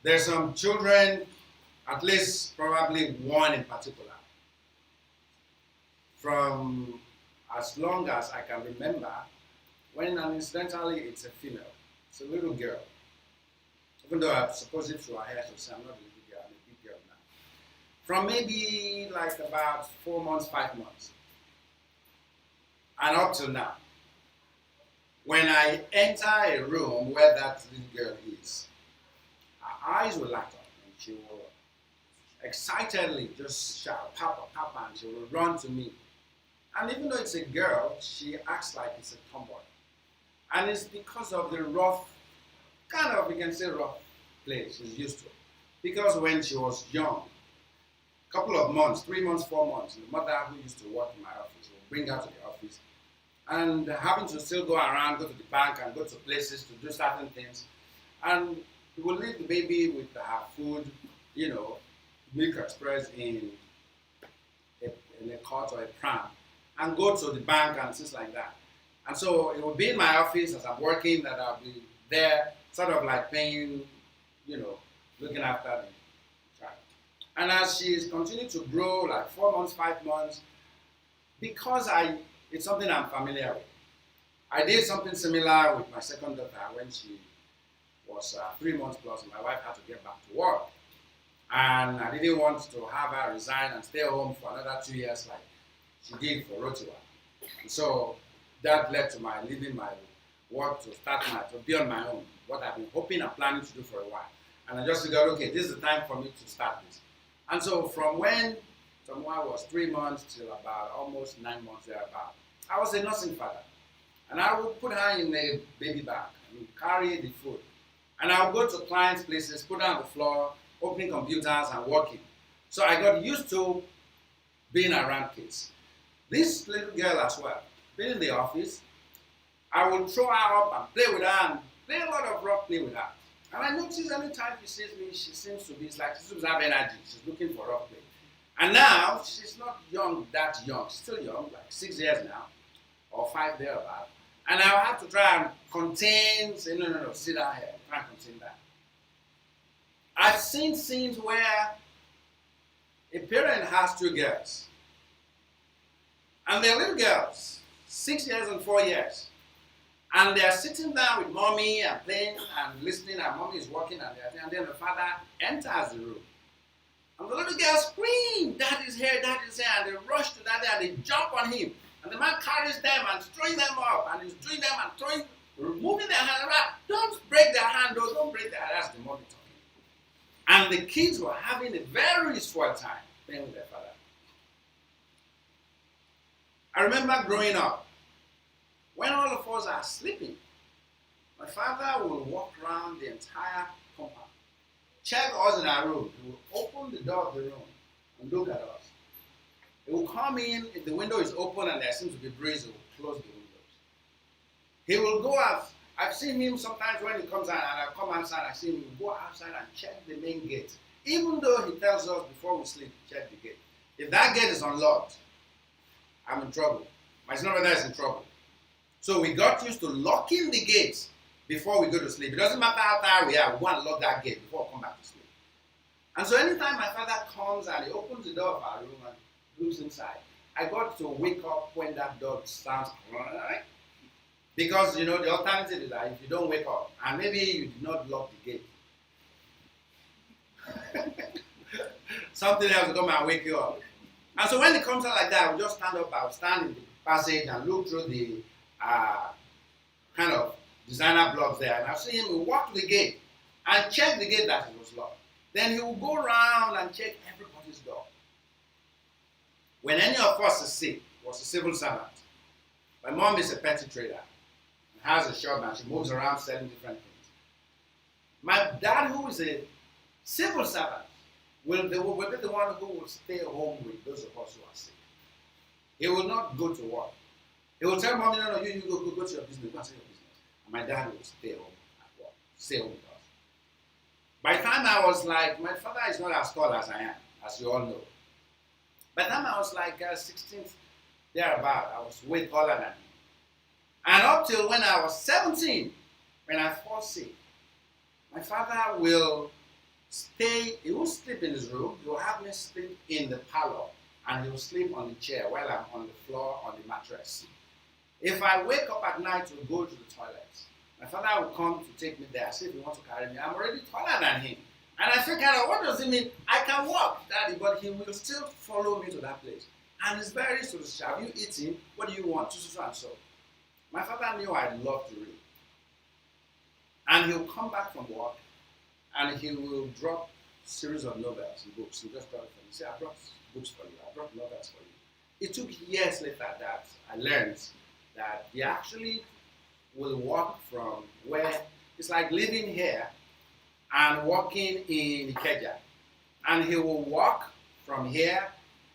There's some children, at least probably one in particular, from as long as I can remember, when incidentally it's a female, it's a little girl. Even though I'm supposed to her hair to say I'm not a little girl, I'm a big girl now. From maybe like about 4 months, 5 months, and up till now, when I enter a room where that little girl is, her eyes will light up and she will excitedly just shout, "Papa, Papa," and she will run to me. And even though it's a girl, she acts like it's a tomboy. And it's because of the rough, kind of, we can say rough play she's used to. Because when she was young, a couple of months, 3 months, 4 months, the mother who used to work in my office will bring her to the office. And having to still go around, go to the bank and go to places to do certain things. And we will leave the baby with her food, Milk Express in a cart or a pram, and go to the bank and things like that. And so it will be in my office as I'm working that I'll be there, sort of like paying, looking after the child. And as she's continued to grow, like 4 months, 5 months, because it's something I'm familiar with. I did something similar with my second daughter when she was 3 months plus, and my wife had to get back to work. And I didn't want to have her resign and stay home for another 2 years like she did for Rotiwa. And so that led to my leaving my work to be on my own, what I've been hoping and planning to do for a while. And I just figured, okay, this is the time for me to start this. And so from when someone was 3 months till about almost 9 months thereabout, I was a nursing father. And I would put her in a baby bag and carry the food. And I would go to clients' places, put her on the floor, opening computers and working. So I got used to being around kids. This little girl as well, being in the office, I would throw her up and play with her and play a lot of rough play with her. And I notice anytime she sees me, she seems to be, it's like she seems to have energy. She's looking for rough play. And now, she's not that young. She's still young, like 6 years now, or 5 thereabout. And I'll have to try and say, no, sit down here. Try and contain that. I've seen scenes where a parent has 2 girls. And they're little girls, 6 years and 4 years. And they're sitting down with mommy and playing and listening, and mommy is working, and then the father enters the room. And the little girls scream, "Dad is here, Dad is here," and they rush to Daddy and they jump on him. And the man carries them and throwing them up, and he's doing them and moving their hand around. Don't break their hand, though, don't break their hand. That's the mommy talking. And the kids were having a very swell time playing with their father. I remember growing up, when all of us are sleeping, my father will walk around the entire compound, check us in our room. He will open the door of the room and look at us. He will come in, if the window is open and there seems to be breeze, he will close the windows. He will go out. I've seen him sometimes when he comes out and I come outside, I see him go outside and check the main gate. Even though he tells us before we sleep, check the gate. If that gate is unlocked, I'm in trouble. My senior brother is in trouble. So we got used to locking the gates before we go to sleep. It doesn't matter how tired we are, we want to lock that gate before we come back to sleep. And so anytime my father comes and he opens the door of our room and looks inside, I got to wake up when that door sounds, because the alternative is that if you don't wake up and maybe you did not lock the gate, something else will come and wake you up. And so when it comes out like that, I would just stand up, I would stand in the passage and look through the kind of designer blocks there, and I'll see him walk to the gate and check the gate that it was locked. Then he will go around and check everybody's door. When any of us is sick, was a civil servant. My mom is a petty trader and has a shop and she moves around selling different things. My dad, who is a civil servant, will be the one who will stay home with those of us who are sick. He will not go to work. He will tell mommy, no, you go to your business, go and say your business. And my dad will stay home at work, stay home with us. By the time I was like, my father is not as tall as I am, as you all know. By the time I was like 16th, thereabout, I was way taller than him. And up till when I was 17, when I fall sick, my father will he will sleep in his room. He will have me sleep in the parlor, and he will sleep on the chair while I'm on the floor on the mattress. If I wake up at night to go to the toilet, my father will come to take me there. See if he wants to carry me. I'm already taller than him. And I feel kind of, what does it mean? I can walk, Daddy, but he will still follow me to that place. And it's very sort of, have you eaten? What do you want? So and so. My father knew I loved to read. And he'll come back from work, and he will drop a series of novels and books. He'll just drop it for me. He said, I brought books for you. I brought novels for you. It took years later that I learned that he actually will walk from where, it's like living here and walking in Ikeja. And he will walk from here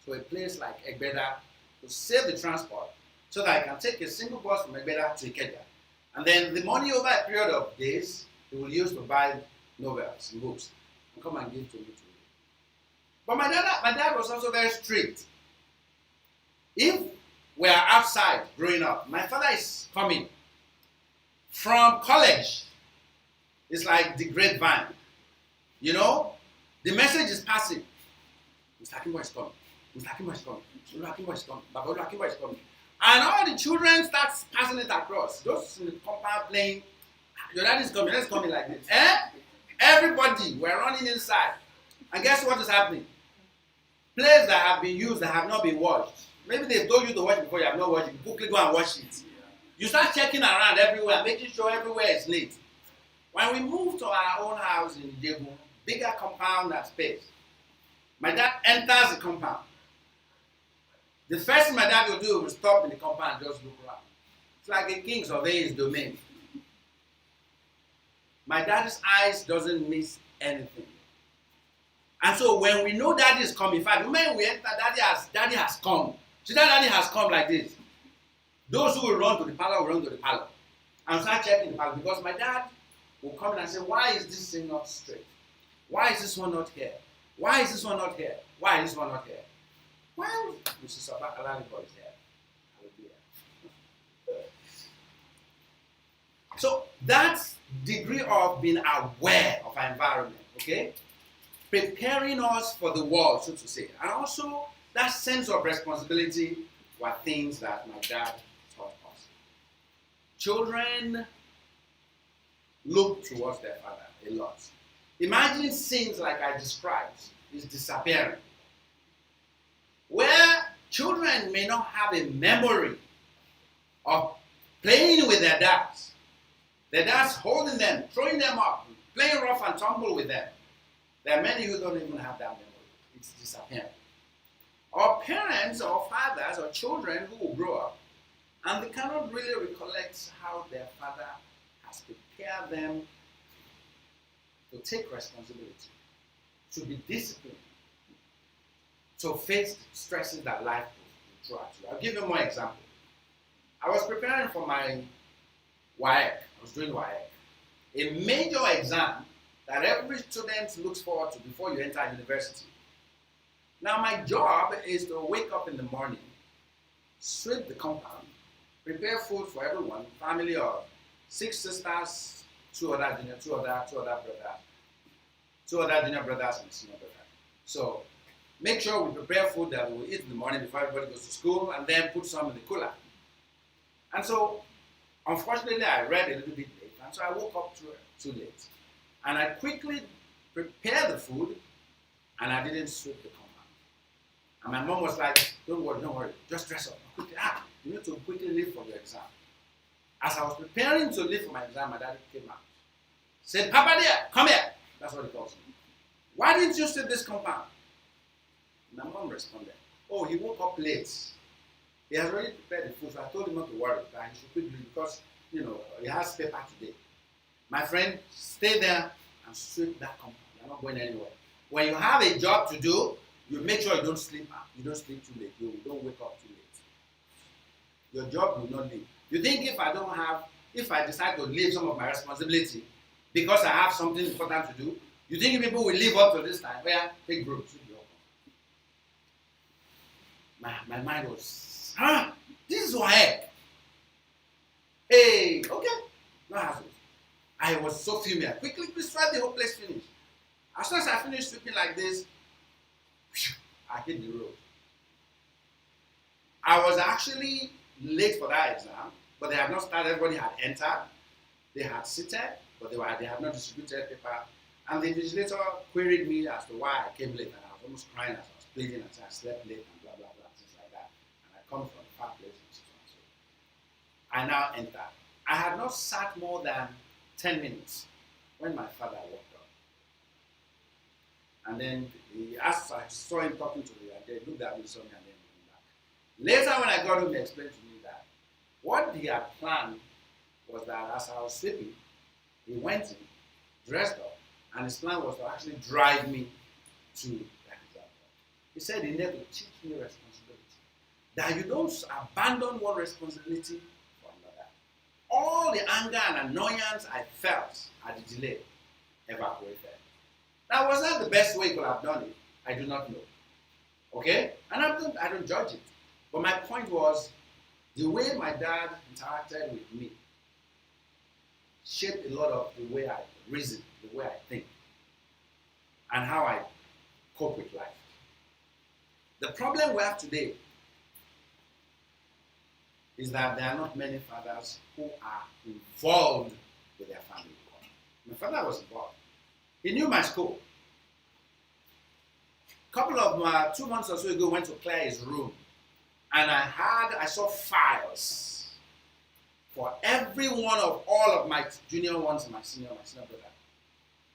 to a place like Egbeda to save the transport so that I can take a single bus from Egbeda to Ikeja. And then the money over a period of days, he will use to buy novels and books and come and give to me to read. But my dad was also very strict. If we are outside growing up, my father is coming from college. It's like the grapevine. You know, the message is passing. Mr. Akinbo is coming. Mr. Akinbo is coming. Mr. Akinbo is coming. Baba Akinbo is coming. And all the children start passing it across. Those in the compound playing, your dad is coming, let's come like this. Everybody, we're running inside. And guess what is happening? Plays that have been used that have not been washed. Maybe they've told you to watch before you have not watched it. You quickly go and wash it. You start checking around everywhere, making sure everywhere is neat. When we moved to our own house in Jebu, bigger compound and space, my dad enters the compound. The first thing my dad will do is stop in the compound and just look around. It's like a king surveying his domain. My daddy's eyes doesn't miss anything. And so when we know daddy is coming, in fact, the moment we enter, daddy has come. See, that daddy has come like this. Those who will run to the parlor will run to the parlor and start checking the parlor, because my dad will come in and say, why is this thing not straight? Why is this one not here? Why is this one not here? Why is this one not here? Well, Mrs. Akinbo is here. So that's degree of being aware of our environment, okay? Preparing us for the world, so to say. And also that sense of responsibility were things that my dad taught us. Children look towards their father a lot. Imagine scenes like I described is disappearing, where children may not have a memory of playing with their dads holding them, throwing them up, playing rough and tumble with them. There are many who don't even have that memory. It's disappearing. Or parents or fathers or children who will grow up and they cannot really recollect how their father has prepared them to take responsibility, to be disciplined, to face stresses that life will throw at you. I'll give you more example. I was preparing for my WAEC. I was doing WAEC. A major exam that every student looks forward to before you enter university. Now my job is to wake up in the morning, sweep the compound, prepare food for everyone, family of 6 sisters, 2 other junior brothers and senior brother. So make sure we prepare food that we will eat in the morning before everybody goes to school, and then put some in the cooler. And so, unfortunately, I read a little bit late, and so I woke up too late. And I quickly prepared the food, and I didn't sweep the compound. And my mom was like, don't worry, just dress up. Quickly, you need to quickly leave for your exam. As I was preparing to leave for my exam, my daddy came out. Said, Papa there, come here. That's what he calls me. Why didn't you sweep this compound? My mom responded, oh, he woke up late. He has already prepared the food, so I told him not to worry, that he should quickly, because, he has paper today. My friend, stay there and sweep that compound. You're not going anywhere. When you have a job to do, you make sure you don't sleep too late. You don't wake up too late. Your job will not leave. You think if I decide to leave some of my responsibility because I have something important to do, you think people will live up to this time? Where take groups. My mind was, this is WAEC. Hey, okay, no hassle. I was so fuming. I quickly described the whole place finished. As soon as I finished sweeping like this, I hit the road. I was actually late for that exam, but they had not started. Everybody had entered. They had seated, but they had not distributed paper. And the invigilator queried me as to why I came late, and I was almost crying as I was pleading and saying I slept late and blah, blah, blah, things like that. And I come from a far place and so on. So I now entered. I had not sat more than 10 minutes when my father walked up. And then I saw him talking to me, and they looked at me, saw me, and then went back. Later, when I got home, he explained to me that what he had planned was that as I was sleeping, he went in, dressed up, and his plan was to actually drive me to that exam. He said he needed to teach me responsibility. That you don't abandon one responsibility for another. All the anger and annoyance I felt at the delay evaporated. Now, was that the best way he could have done it? I do not know. Okay? And I don't judge it. But my point was, the way my dad interacted with me shaped a lot of the way I reason, the way I think, and how I cope with life. The problem we have today is that there are not many fathers who are involved with their family. My father was involved. He knew my school. A couple of 2 months or so ago, went to clear his room, and I saw files for every one of all of my junior ones and my senior brother.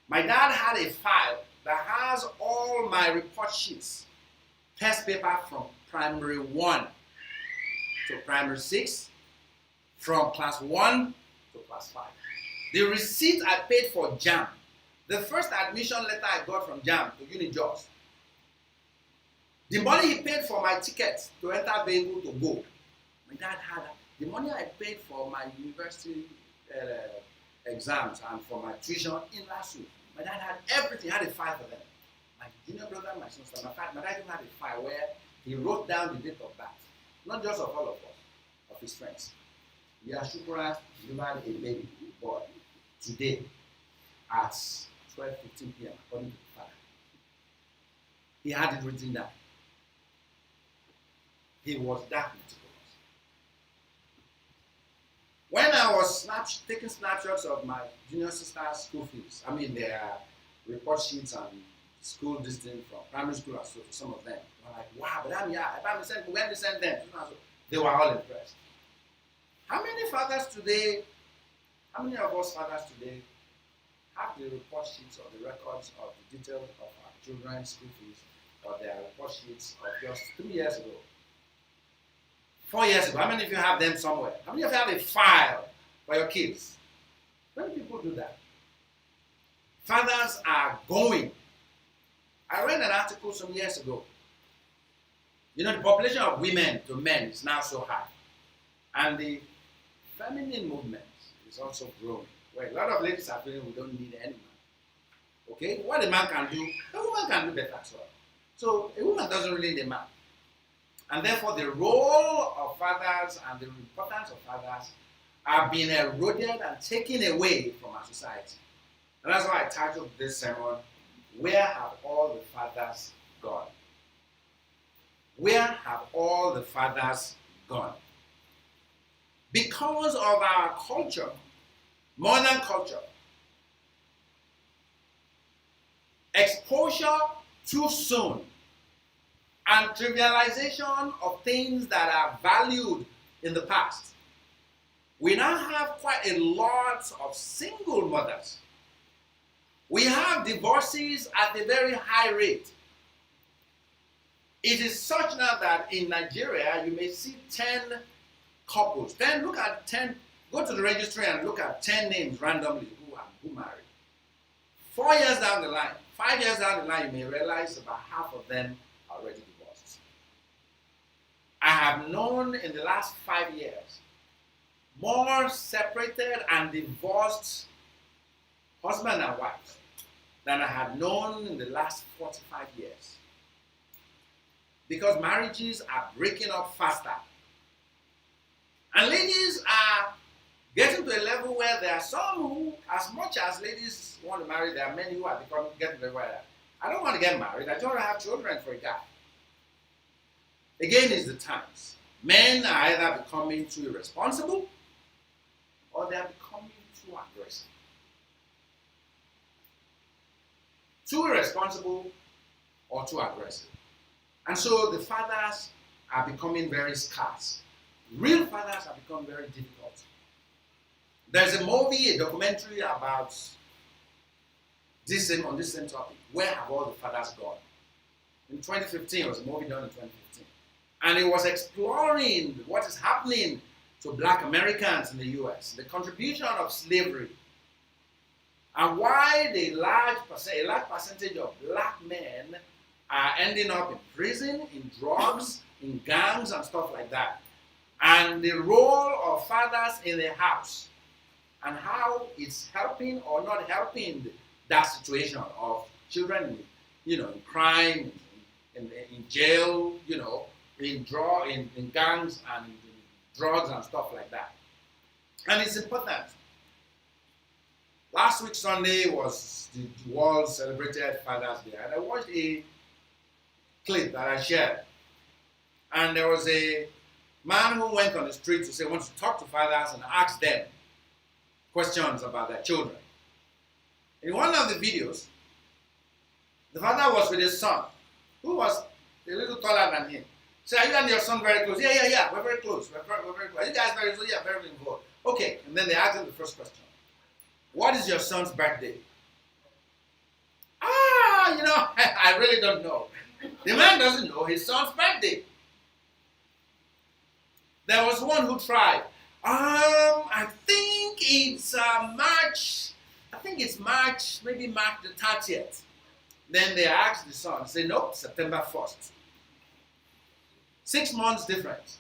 My dad had a file that has all my report sheets, test paper from primary 1 to primary 6, from class 1 to class 5. The receipt I paid for JAM, the first admission letter I got from JAM to UniJoss, the money he paid for my ticket to enter vehicle to go, my dad had that. The money I paid for my university exams and for my tuition in LASU, my dad had everything. He had a file for them. My junior brother, my sister, my dad even had a file where he wrote down the date of birth, not just of all of us, of his friends. Yashukura delivered a baby boy today at 12:15 p.m. according to the father. He had it written down. He was that meticulous. When I was taking snapshots of my junior sister's school fees, their report sheets and school distance from primary school and so for some of them, were like, wow, but when we send them, they were all impressed. How many of us fathers today have the report sheets or the records of the details of our children's school fees or their report sheets of just 3 years ago? 4 years ago, how many of you have them somewhere? How many of you have a file for your kids? Many people do that. Fathers are going. I read an article some years ago. The population of women to men is now so high. And the feminine movement is also growing. Where a lot of ladies are feeling we don't need any man. Okay? What a man can do, a woman can do better as well. So a woman doesn't really need a man. And therefore, the role of fathers and the importance of fathers are being eroded and taken away from our society. And that's why I titled this sermon, Where Have All the Fathers Gone? Where have all the fathers gone? Because of our culture, modern culture, exposure too soon, and trivialization of things that are valued in the past. We now have quite a lot of single mothers. We have divorces at a very high rate. It is such now that in Nigeria, you may see 10 couples. Go to the registry and look at 10 names randomly who married. 4 years down the line, 5 years down the line, you may realize about half of them are already divorced. I have known in the last 5 years more separated and divorced husband and wife than I have known in the last 45 years. Because marriages are breaking up faster. And ladies are Getting to a level where there are some who, as much as ladies want to marry, there are many who are getting to the level where I don't want to get married, I just want to have children for a guy. Again, is the times. Men are either becoming too irresponsible or they are becoming too aggressive. Too irresponsible or too aggressive. And so the fathers are becoming very scarce. Real fathers have become very difficult. There's a movie, a documentary about on this same topic. Where have all the fathers gone? In 2015, it was a movie done in 2015. And it was exploring what is happening to black Americans in the US, the contribution of slavery, and why a large percentage of black men are ending up in prison, in drugs, in gangs, and stuff like that. And the role of fathers in the house, and how it's helping or not helping that situation of children, in crime, in jail, in gangs and in drugs and stuff like that. And it's important. Last week Sunday was the world celebrated Father's Day, and I watched a clip that I shared. And there was a man who went on the street to say, wants to talk to fathers and ask them questions about their children. In one of the videos, the father was with his son, who was a little taller than him. So are you and your son very close? Yeah, we're very close. We're very close. Are you guys very close? Yeah, very involved. Okay, and then they asked him the first question. What is your son's birthday? I really don't know. The man doesn't know his son's birthday. There was one who tried. I think it's March. I think it's March, maybe March the 30th. Then they asked the son. Say nope, September 1st. 6 months difference.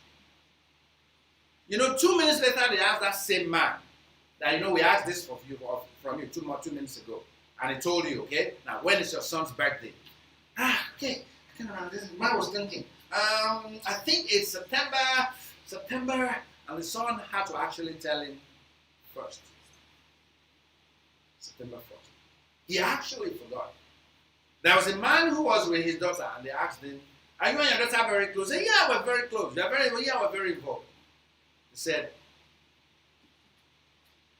2 minutes later they asked that same man that we asked this from you 2 minutes ago, and he told you, okay, now when is your son's birthday? Okay, I can't remember. This man was thinking. I think it's September, and the son had to actually tell him first. September 1st. He actually forgot. There was a man who was with his daughter, and they asked him, are you and your daughter very close? He said, yeah, we're very close. We're very involved. He said,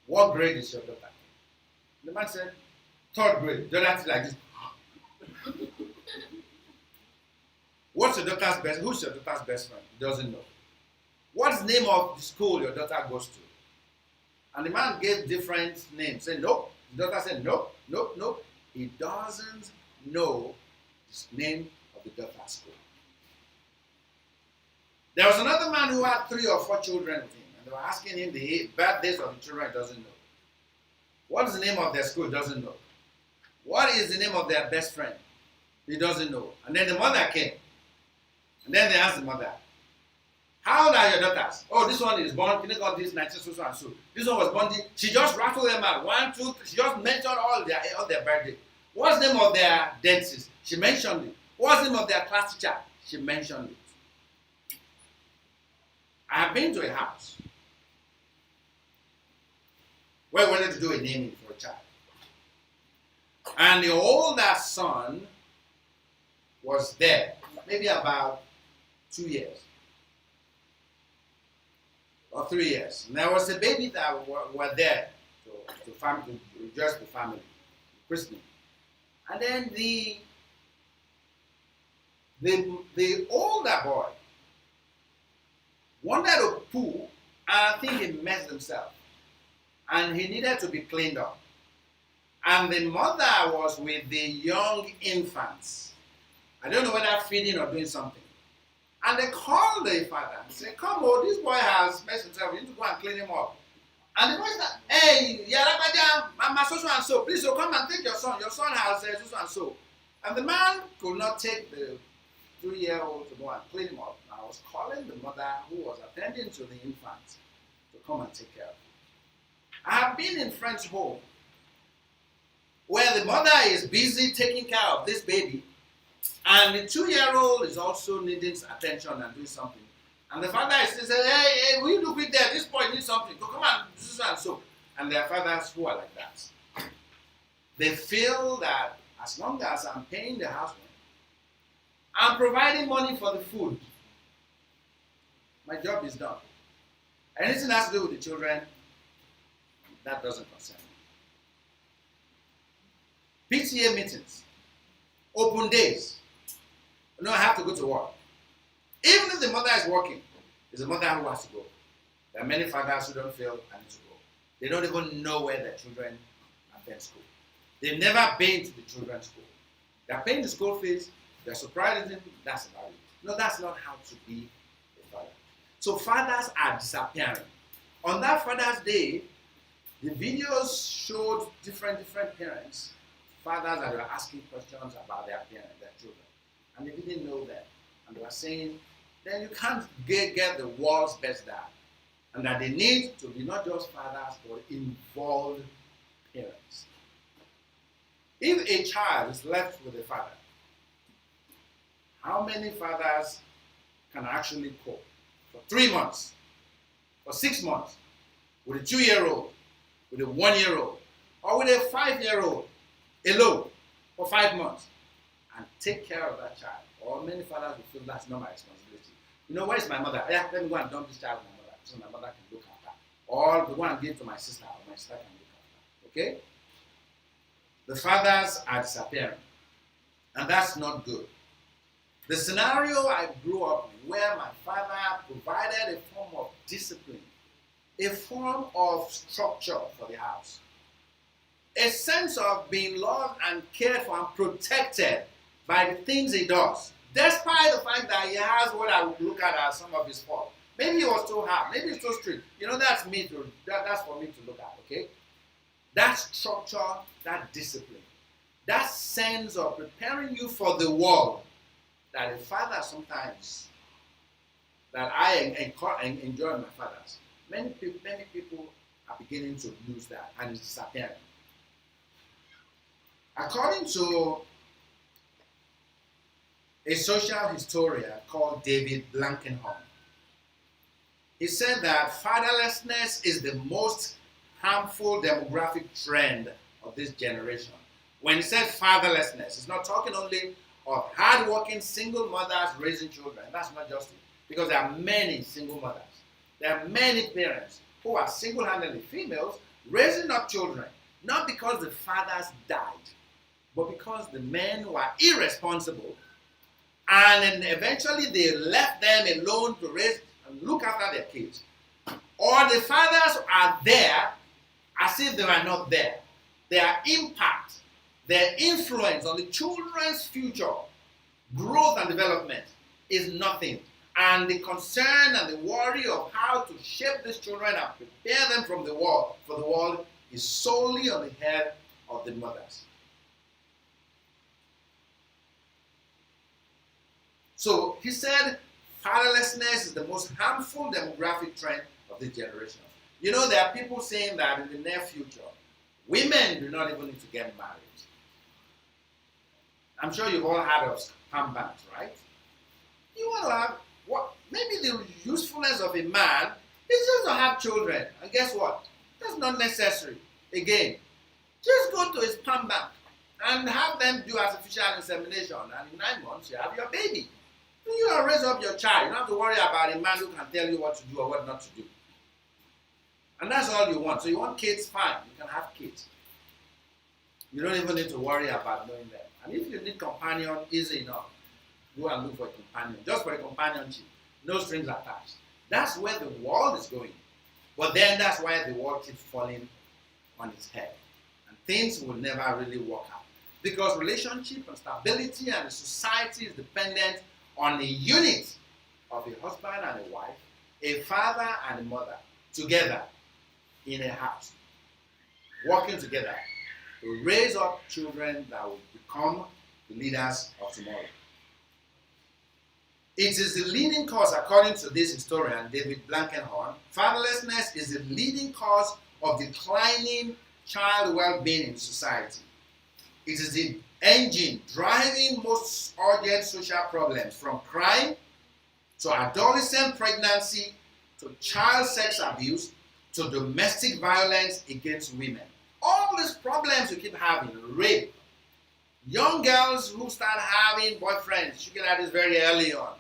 what grade is your daughter? The man said, 3rd grade. The daughter like this. Who's your daughter's best friend? He doesn't know. What's the name of the school your daughter goes to? And the man gave different names. Said nope. The daughter said nope. He doesn't know the name of the daughter's school. There was another man who had 3 or 4 children with him, and they were asking him the birthdays of the children. He doesn't know. What is the name of their school? He doesn't know. What is the name of their best friend? He doesn't know. And then the mother came. And then they asked the mother, how old are your daughters? Oh, this one is born, kindergarten, this 19 so and so. This one was born, she just rattled them out. 1, 2, 3, she just mentioned all their birthday. What's the name of their dentist? She mentioned it. What's the name of their class teacher? She mentioned it. I have been to a house where we wanted to do a naming for a child. And the older son was there, maybe about 2 years or 3 years. And there was a baby that were there to rejoice the family, christening. And then the older boy wanted to poo, and I think he messed himself. And he needed to be cleaned up. And the mother was with the young infants. I don't know whether feeding or doing something. And they called the father and said, come on, this boy has messed himself. You need to go and clean him up. And the boy said, hey, Yarabaja, Mama, so and so, please come and take your son. Your son has so and so. And the man could not take the 3-year-old to go and clean him up. I was calling the mother who was attending to the infants to come and take care of him. I have been in friends' home where the mother is busy taking care of this baby, and the 2-year-old is also needing attention and doing something. And the father is still saying, hey, will you look with there? This boy needs something. Go, come on, this and so. And there are fathers who are like that. They feel that as long as I'm paying the house rent, I'm providing money for the food, my job is done. Anything that has to do with the children, that doesn't concern me. PTA meetings, open days. I have to go to work. Even if the mother is working, it's the mother who has to go. There are many fathers who don't feel I need to go. They don't even know where their children attend school. They've never been to the children's school. They're paying the school fees, they're surprising, that's about it. No, that's not how to be a father. So fathers are disappearing. On that Father's Day, the videos showed different parents, fathers that were asking questions about their parents, their children. And they didn't know them. And they were saying, then you can't get the world's best dad. And that they need to be not just fathers, but involved parents. If a child is left with a father, how many fathers can actually cope for 3 months, for 6 months, with a 2-year-old, with a 1-year-old, or with a 5-year-old alone for 5 months, and take care of that child? Or many fathers will feel that's not my responsibility. You know, where's my mother? Yeah, let me go and dump this child with my mother so my mother can look after. Or the one give to my sister, or my sister can look after. Okay? The fathers are disappearing. And that's not good. The scenario I grew up in, where my father provided a form of discipline, a form of structure for the house, a sense of being loved and cared for and protected by the things he does, despite the fact that he has what I would look at as some of his fault. Maybe he was too hard, maybe he's too strict. That's for me to look at, okay? That structure, that discipline, that sense of preparing you for the world that a father sometimes, that I enjoy my fathers. Many people are beginning to lose that, and it's disappearing. According to a social historian called David Blankenhorn, he said that fatherlessness is the most harmful demographic trend of this generation. When he said fatherlessness, he's not talking only of hardworking single mothers raising children. That's not just it. Because there are many single mothers. There are many parents who are single-handedly females raising up children, not because the fathers died, but because the men were irresponsible, and then eventually they left them alone to raise and look after their kids. Or the fathers are there as if they were not there. Their impact, their influence on the children's future, growth and development is nothing. And the concern and the worry of how to shape these children and prepare them for the world is solely on the head of the mothers. So he said fatherlessness is the most harmful demographic trend of this generation. There are people saying that in the near future, women do not even need to get married. I'm sure you've all heard of spam banks, right? You want to have maybe the usefulness of a man is just to have children. And guess what? That's not necessary. Again, just go to a spam bank and have them do artificial insemination, and in 9 months you have your baby. You will raise up your child. You don't have to worry about a man who can tell you what to do or what not to do. And that's all you want. So you want kids, fine. You can have kids. You don't even need to worry about knowing them. And if you need companion, easy enough. Go and look for a companion. Just for a companionship. No strings attached. That's where the world is going. But then that's why the world keeps falling on its head. And things will never really work out. Because relationship and stability and the society is dependent on a unit of a husband and a wife, a father and a mother, together in a house, working together to raise up children that will become the leaders of tomorrow. It is the leading cause, according to this historian, David Blankenhorn, fatherlessness is the leading cause of declining child well-being in society. It is the engine driving most urgent social problems, from crime to adolescent pregnancy, to child sex abuse, to domestic violence against women. All these problems we keep having, rape, young girls who start having boyfriends, sugar daddies very early on,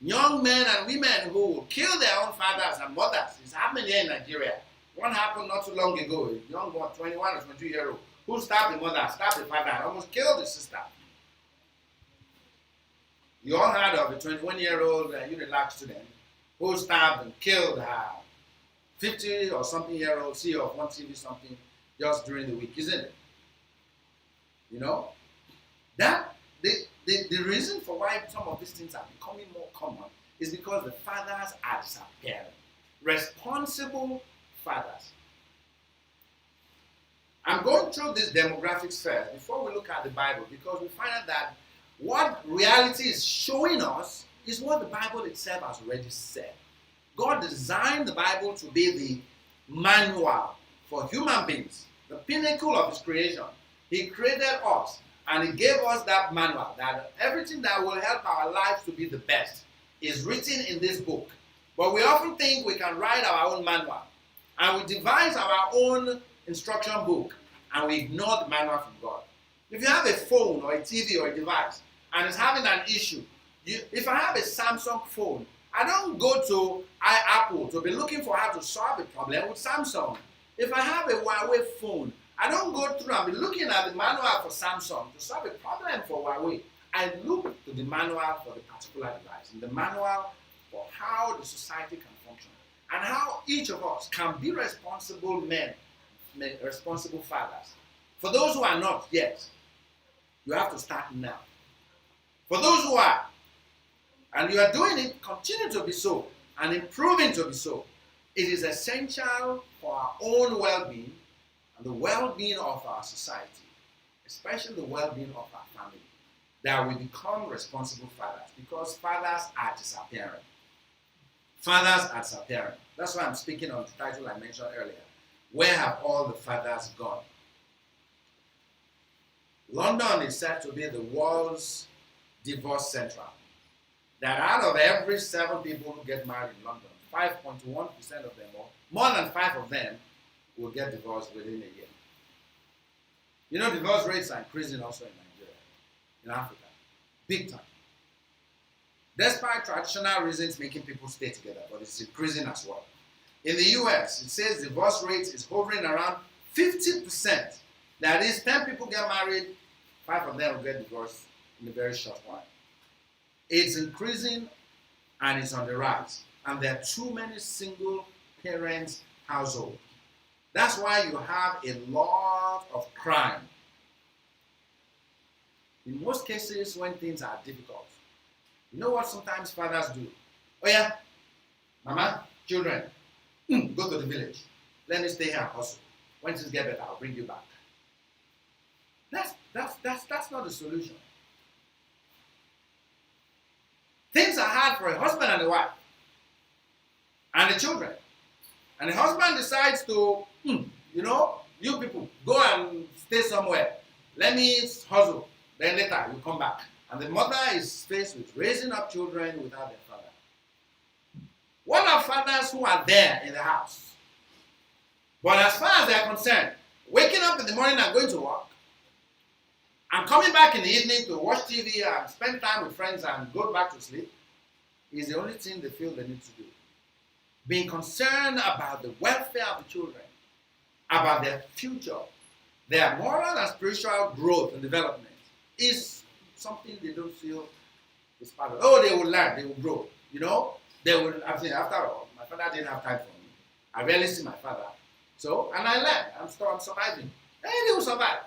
young men and women who will kill their own fathers and mothers. It's happening here in Nigeria. One happened not too long ago. A young boy, 21 or 22-year-old, who stabbed the mother, stabbed the father, and almost killed the sister. You all heard of a 21-year-old Unilag student who stabbed and killed her 50 or something year old CEO of one TV something just during the week, isn't it? You know? That the reason for why some of these things are becoming more common is because the fathers are disappearing. Responsible fathers. I'm going through these demographics first before we look at the Bible, because we find out that what reality is showing us is what the Bible itself has already said. God designed the Bible to be the manual for human beings, the pinnacle of His creation. He created us and He gave us that manual, that everything that will help our lives to be the best is written in this book. But we often think we can write our own manual, and we devise our own instruction book, and we ignore the manual from God. If you have a phone or a TV or a device and it's having an issue, if I have a Samsung phone, I don't go to Apple to be looking for how to solve a problem with Samsung. If I have a Huawei phone, I don't go through and be looking at the manual for Samsung to solve a problem for Huawei. I look to the manual for the particular device, and the manual for how the society can function, and how each of us can be responsible men, responsible fathers. For those who are not yet, you have to start now. For those who are, and you are doing it, continue to be so, and improving to be so. It is essential for our own well-being and the well-being of our society, especially the well-being of our family, that we become responsible fathers, because fathers are disappearing. Fathers are disappearing. That's why I'm speaking on the title I mentioned earlier. Where have all the fathers gone? London is said to be the world's divorce central. That out of every 7 people who get married in London, 5.1% of them, or more than 5 of them, will get divorced within a year. You know, divorce rates are increasing also in Nigeria, in Africa, big time. Despite traditional reasons making people stay together, but it's increasing as well. In the US, it says divorce rate is hovering around 50%. That is, 10 people get married, 5 of them will get divorced in a very short while. It's increasing and it's on the rise. And there are too many single parents households. That's why you have a lot of crime. In most cases, when things are difficult, you know what sometimes fathers do? Oh yeah, mama, children, go to the village. Let me stay here and hustle. When things get better, I'll bring you back. That's not the solution. Things are hard for a husband and a wife and the children. And the husband decides to, you people, go and stay somewhere. Let me hustle. Then later you come back. And the mother is faced with raising up children without their father. What are fathers who are there in the house? But as far as they are concerned, waking up in the morning and going to work, and coming back in the evening to watch TV and spend time with friends and go back to sleep is the only thing they feel they need to do. Being concerned about the welfare of the children, about their future, their moral and spiritual growth and development is something they don't feel is part of. Oh, they will learn, they will grow. They will, after all, my father didn't have time for me. I rarely see my father. And I learned, I'm surviving. And they will survive.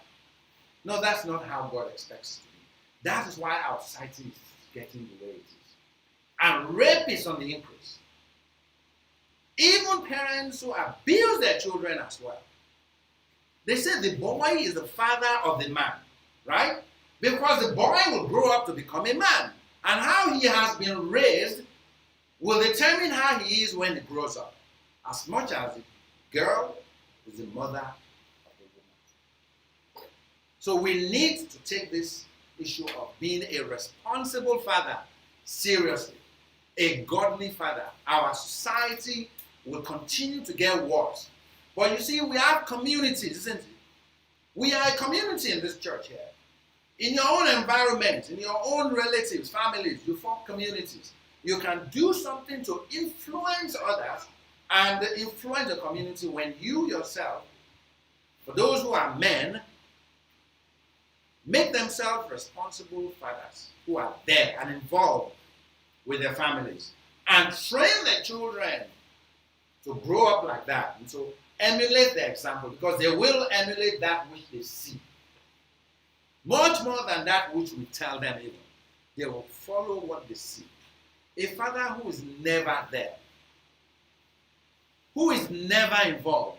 No, that's not how God expects it to be. That is why our society is getting the way it is. And rape is on the increase. Even parents who abuse their children as well. They say the boy is the father of the man, right? Because the boy will grow up to become a man. And how he has been raised will determine how he is when he grows up. As much as the girl is the mother of the woman. So we need to take this issue of being a responsible father seriously a godly father, our society will continue to get worse. But you see, we have communities, isn't it? We are a community in this church here. In your own environment, in your own relatives, families, you form communities. You can do something to influence others and influence the community when you yourself, for those who are men, make themselves responsible fathers who are there and involved with their families and train their children to grow up like that and to emulate their example, because they will emulate that which they see. Much more than that which we tell them even. They will follow what they see. A father who is never there, who is never involved,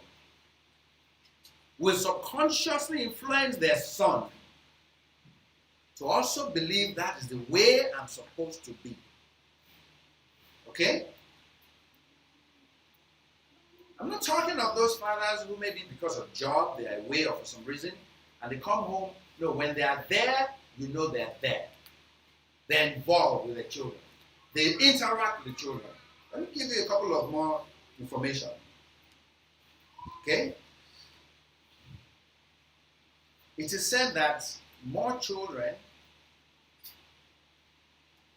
will subconsciously influence their son to also believe that is the way I'm supposed to be. Okay? I'm not talking of those fathers who maybe because of job, they are away or for some reason, and they come home. No, when they are there, you know they're there. They're involved with the children. They interact with the children. Let me give you a couple of more information. Okay? It is said that more children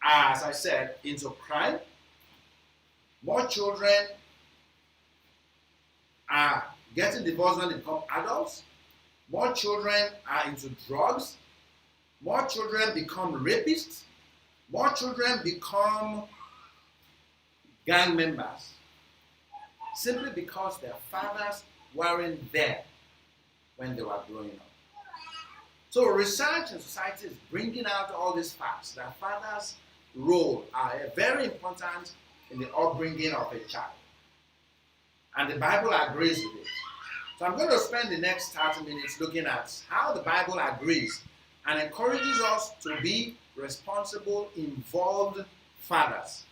are, as I said, into crime. More children are getting divorced when they become adults. More children are into drugs. More children become rapists. More children become gang members. Simply because their fathers weren't there when they were growing up. So research in society is bringing out all these facts that fathers' role are very important in the upbringing of a child. And the Bible agrees with it. So I'm going to spend the next 30 minutes looking at how the Bible agrees and encourages us to be responsible, involved fathers.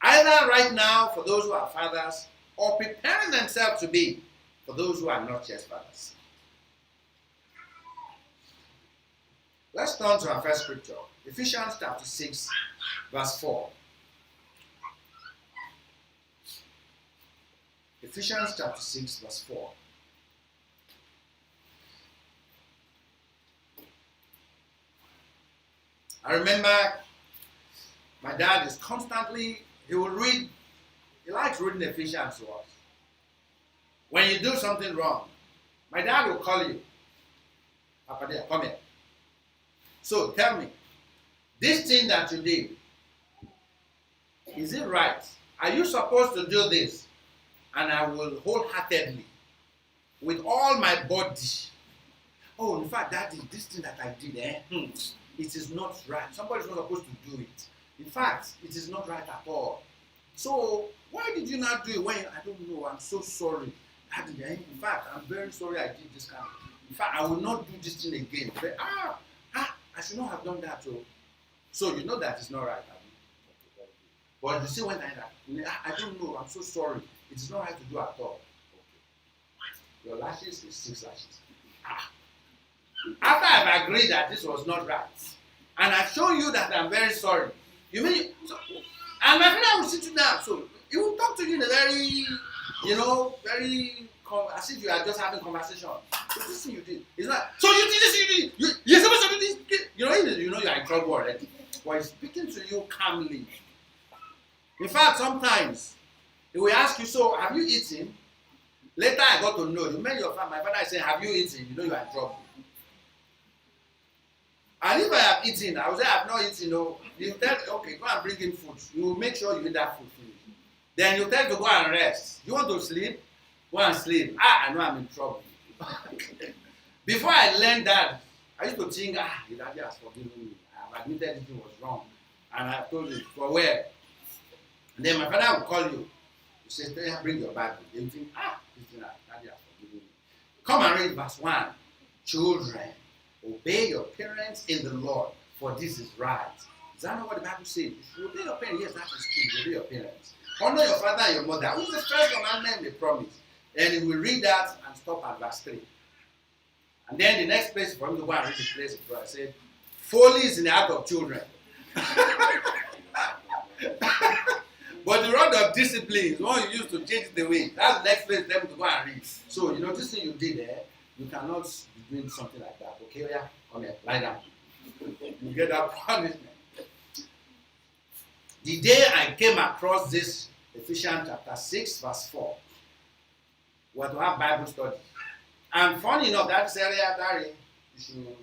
Either right now for those who are fathers, or preparing themselves to be for those who are not yet fathers. Let's turn to our first scripture, Ephesians chapter 6, verse 4. Ephesians chapter 6, verse 4. I remember my dad is constantly, he likes reading Ephesians to us. When you do something wrong, my dad will call you. Papa dear, come here. So tell me, this thing that you did, is it right? Are you supposed to do this? And I will wholeheartedly, with all my body. Oh, in fact, Daddy, this thing that I did, it is not right. Somebody's not supposed to do it. In fact, it is not right at all. So, why did you not do it when I don't know? I'm so sorry. Daddy, in fact, I'm very sorry I did this kind of thing. In fact, I will not do this thing again. But, I should not have done that too. So, you know that it's not right. But you see when I don't know, I'm so sorry. It is not right to do at all. Okay. Your lashes is 6 lashes. After I've agreed that this was not right, and I've shown you that I'm very sorry, you mean, and my friend will sit you down, so he will talk to you in a very, as if you are just having conversation. So this thing you did, it's not, so you did this, you're supposed to do this, you know you're in trouble already. But he's speaking to you calmly. In fact, sometimes, he will ask you, so have you eaten? Later I got to know, you met your father, my father is saying, have you eaten? You know you are in trouble. And if I have eaten, I will say I have not eaten. No. You tell, okay, go and bring in food. You will make sure you eat that food finish. Then you tell to go and rest. You want to sleep? Go and sleep. I know I'm in trouble. Before I learned that, I used to think, the daddy has forgiven me. I have admitted everything was wrong. And I told him, for where? And then my father will call you. He says, bring your Bible. Then you think, this thing daddy has forgiven me. Come and read verse 1. Children, obey your parents in the Lord, for this is right. Is that not what the Bible says? You should obey your parents. Yes, that is true. Obey your parents. Honor your father and your mother. Which is the first commandment they promise. And we read that and stop at verse 3. And then the next place for him to go and read the place where I said, folly is in the heart of children. But the rod of discipline is one you use to change the way. That's the next place them to go and read. So, this thing you did there, you cannot be doing something like that. Okay, yeah? Come here, lie down. You get that punishment. The day I came across this, Ephesians chapter 6, verse 4, we had to have Bible study. And funny enough, that is area, Dari, you should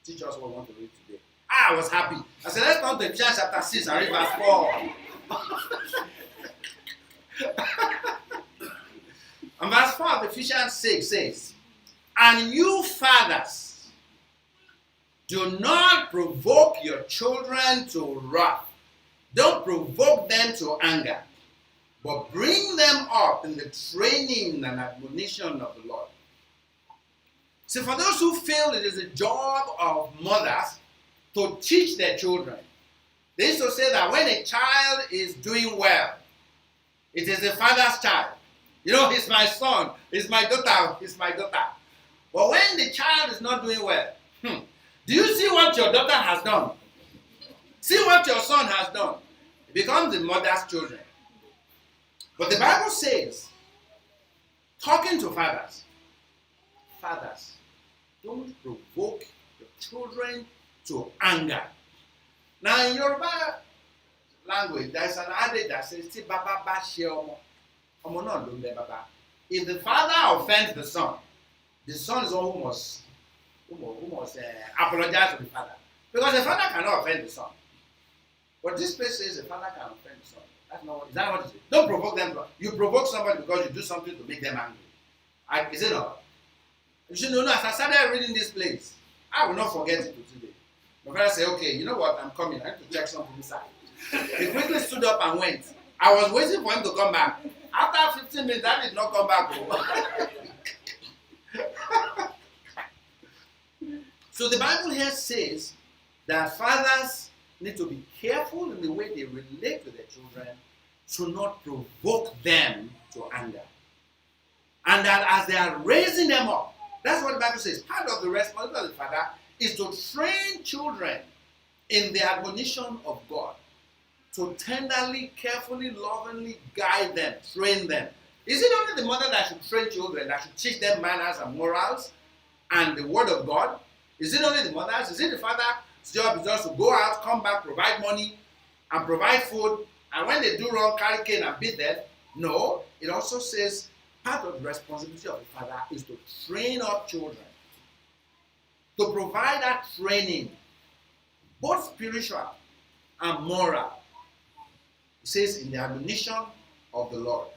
teach us what we want to read today. I was happy. I said, let's come to Ephesians chapter 6 and read verse 4. And verse 4 of Ephesians 6 says, and you fathers, do not provoke your children to wrath. Don't provoke them to anger, but bring them up in the training and admonition of the Lord. So for those who feel it is a job of mothers to teach their children, they used to say that when a child is doing well, it is the father's child. He's my son, he's my daughter, he's my daughter. But when the child is not doing well, do you see what your daughter has done? See what your son has done. It becomes the mother's children. But the Bible says, talking to fathers, don't provoke your children to anger. Now in Yoruba language, there's an adage that says, if the father offends the son is the one who must apologize to the father. Because the father cannot offend the son. But this place says the father can offend the son. Is that what it is? Don't provoke them. You provoke somebody because you do something to make them angry. Is it not? You should know, as I started reading this place, I will not forget it till today. My father said, okay, you know what, I'm coming. I need to check something inside. He quickly stood up and went. I was waiting for him to come back. After 15 minutes, I did not come back. So the Bible here says that fathers need to be careful in the way they relate to their children to not provoke them to anger. And that as they are raising them up, that's what the Bible says. Part of the responsibility of the father is to train children in the admonition of God. To tenderly, carefully, lovingly guide them, train them. Is it only the mother that should train children, that should teach them manners and morals and the word of God? Is it only the mothers? Is it the father's job is just to go out, come back, provide money, and provide food, and when they do wrong, carry cane and beat them? No, it also says part of the responsibility of the father is to train up children, to provide that training, both spiritual and moral. It says in the admonition of the Lord.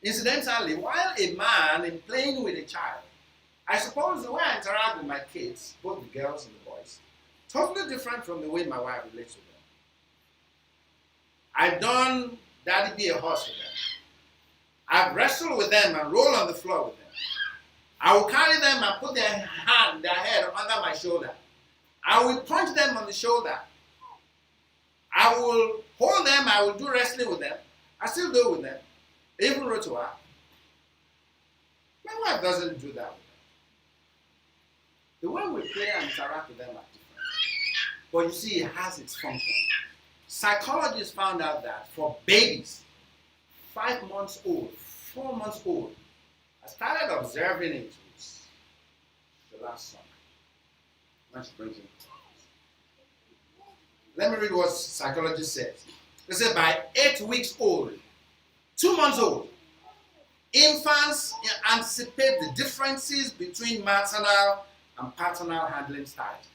Incidentally, while a man in playing with a child, I suppose the way I interact with my kids, both the girls and the boys, totally different from the way my wife relates with them. I've done daddy be a horse with them. I've wrestled with them and rolled on the floor with them. I will carry them and put their head under my shoulder. I will punch them on the shoulder. I will hold them, I will do wrestling with them. I still do it with them. I even wrote to her. My wife doesn't do that with them. The way we play and interact with them are different. But you see, it has its function. Psychologists found out that for babies, 5 months old, 4 months old, I started observing it with the last son. Let's bring him. Let me read what psychologists said. They said by 8 weeks old, 2 months old, infants anticipate the differences between maternal and paternal handling styles.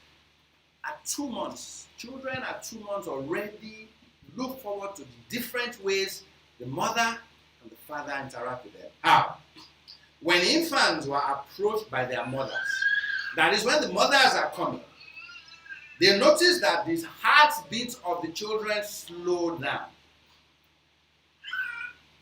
At 2 months, children at 2 months already look forward to the different ways the mother and the father interact with them. How? When infants were approached by their mothers, that is when the mothers are coming, they notice that the heartbeats of the children slow down.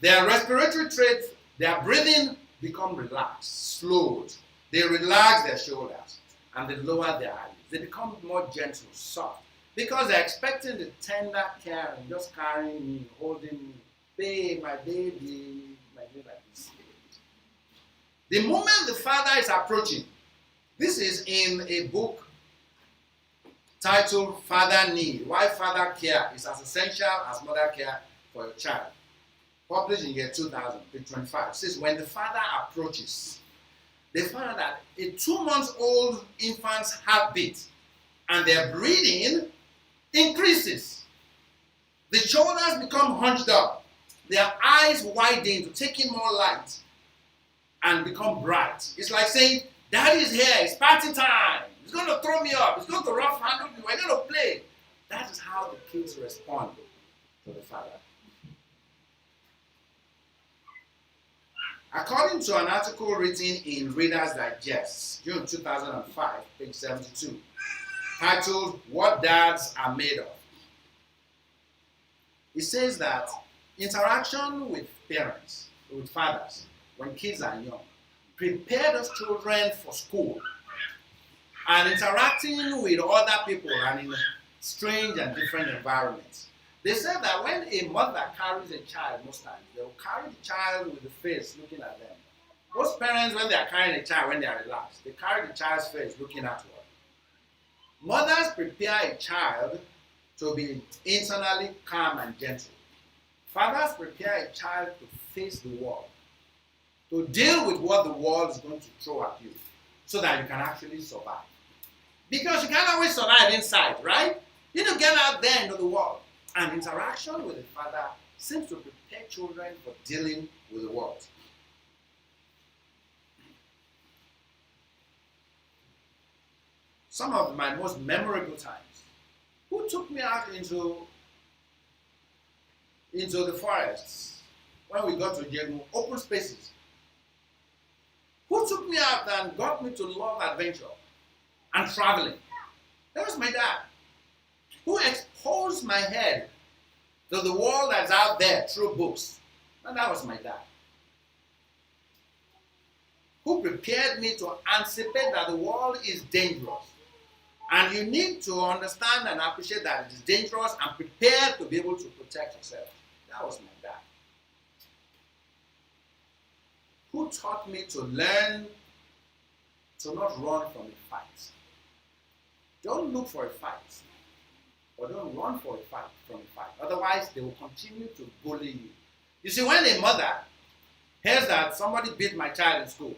Their respiratory traits, their breathing become relaxed, slowed. They relax their shoulders and they lower their eyelids. They become more gentle, soft, because they're expecting the tender care and just carrying me, holding me. Babe, my baby, like this. The moment the father is approaching, this is in a book titled Father Need, Why Father Care is as Essential as Mother Care for Your Child. Published in year 2000, page 25. It says, when the father approaches, they found that a 2-month-old infant's heartbeat and their breathing increases. The shoulders become hunched up. Their eyes widen to take in more light and become bright. It's like saying, Daddy's here, it's party time. He's going to throw me up. He's going to rough handle me. We're going to play. That is how the kids respond to the father. According to an article written in Reader's Digest, June 2005, page 72, titled, What Dads Are Made Of, it says that interaction with parents, with fathers, when kids are young, prepare those children for school and interacting with other people and in strange and different environments. They said that when a mother carries a child, most times, they will carry the child with the face looking at them. Most parents, when they are carrying a child, when they are relaxed, they carry the child's face looking outward. Mothers prepare a child to be internally calm and gentle. Fathers prepare a child to face the world, to deal with what the world is going to throw at you, so that you can actually survive. Because you can't always survive inside, right? You need to get out there into the world. And interaction with the father seems to prepare children for dealing with the world. Some of my most memorable times. Who took me out into the forests when we got to Jegu, open spaces? Who took me out and got me to love adventure and traveling? That was my dad. Who exposed my head to the world that's out there through books? And that was my dad. Who prepared me to anticipate that the world is dangerous. And you need to understand and appreciate that it is dangerous and prepare to be able to protect yourself. That was my dad. Who taught me to learn to not run from a fight? Don't look for a fight. Or don't run from a fight. Otherwise, they will continue to bully you. You see, when a mother hears that somebody beat my child in school,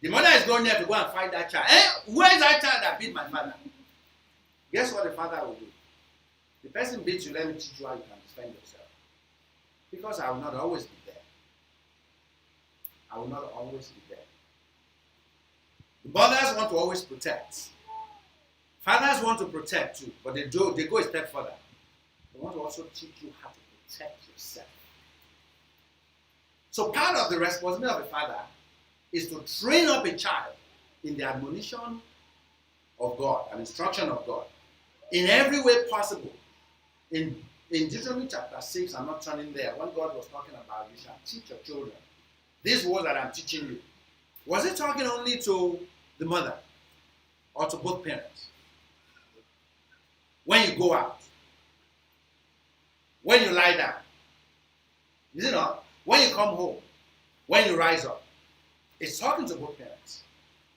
the mother is going there to go and fight that child. Where is that child that beat my father? Guess what the father will do? The person beats you, let me teach you how you can defend yourself. Because I will not always be there. I will not always be there. The mothers want to always protect. Fathers want to protect too, but they go a step further. They want to also teach you how to protect yourself. So part of the responsibility of a father is to train up a child in the admonition of God and instruction of God in every way possible. In Deuteronomy chapter 6, I'm not turning there, when God was talking about you shall teach your children these words that I'm teaching you. Was it talking only to the mother or to both parents? When you go out, when you lie down, is it not? When you come home, when you rise up, it's talking to both parents.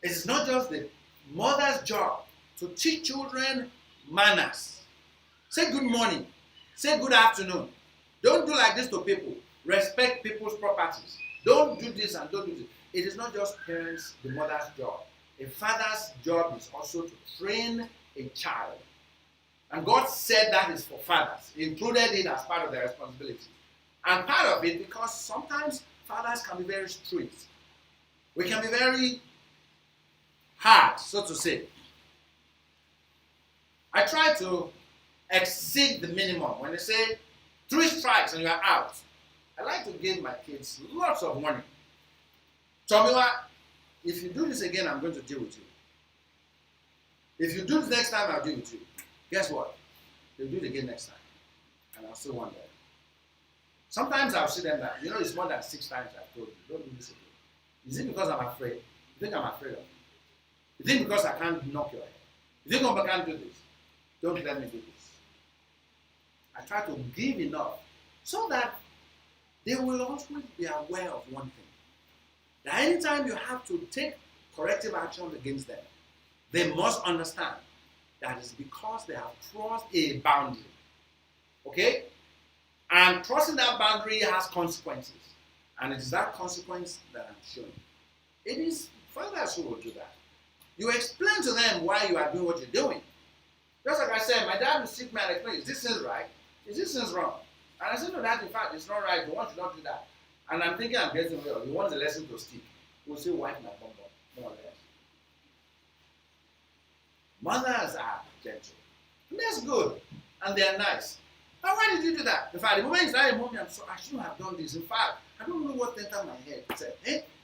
It is not just the mother's job to teach children manners. Say good morning. Say good afternoon. Don't do like this to people. Respect people's properties. Don't do this and don't do this. It is not just parents, the mother's job. A father's job is also to train a child. And God said that is for fathers. He included it as part of their responsibility. And part of it, because sometimes fathers can be very strict. We can be very hard, so to say. I try to exceed the minimum. When they say 3 strikes and you are out, I like to give my kids lots of warning. Tomiwa, if you do this again, I'm going to deal with you. If you do this next time, I'll deal with you. Guess what? They'll do it again next time. And I'll still wonder. Sometimes I'll see them that, it's more than 6 times I've told you, don't do this again. Is it because I'm afraid? You think I'm afraid of you? You think because I can't knock your head? You think I can't do this? Don't let me do this. I try to give enough so that they will always be aware of one thing. That anytime you have to take corrective action against them, they must understand that is because they have crossed a boundary. Okay? And crossing that boundary has consequences. And it is that consequence that I'm showing. It is fathers who will do that. You explain to them why you are doing what you're doing. Just like I said, my dad would sit me and explain, is this thing right? Is this thing wrong? And I said, no, Dad, in fact, it's not right. You want to not do that. And I'm thinking I'm getting well. He wants the lesson to stick. We'll say, wipe my bum, more or less. Mothers are gentle. And that's good. And they're nice. But why did you do that? In fact, the moment you started, Mommy, I shouldn't have done this. In fact, I don't know what entered my head. I said,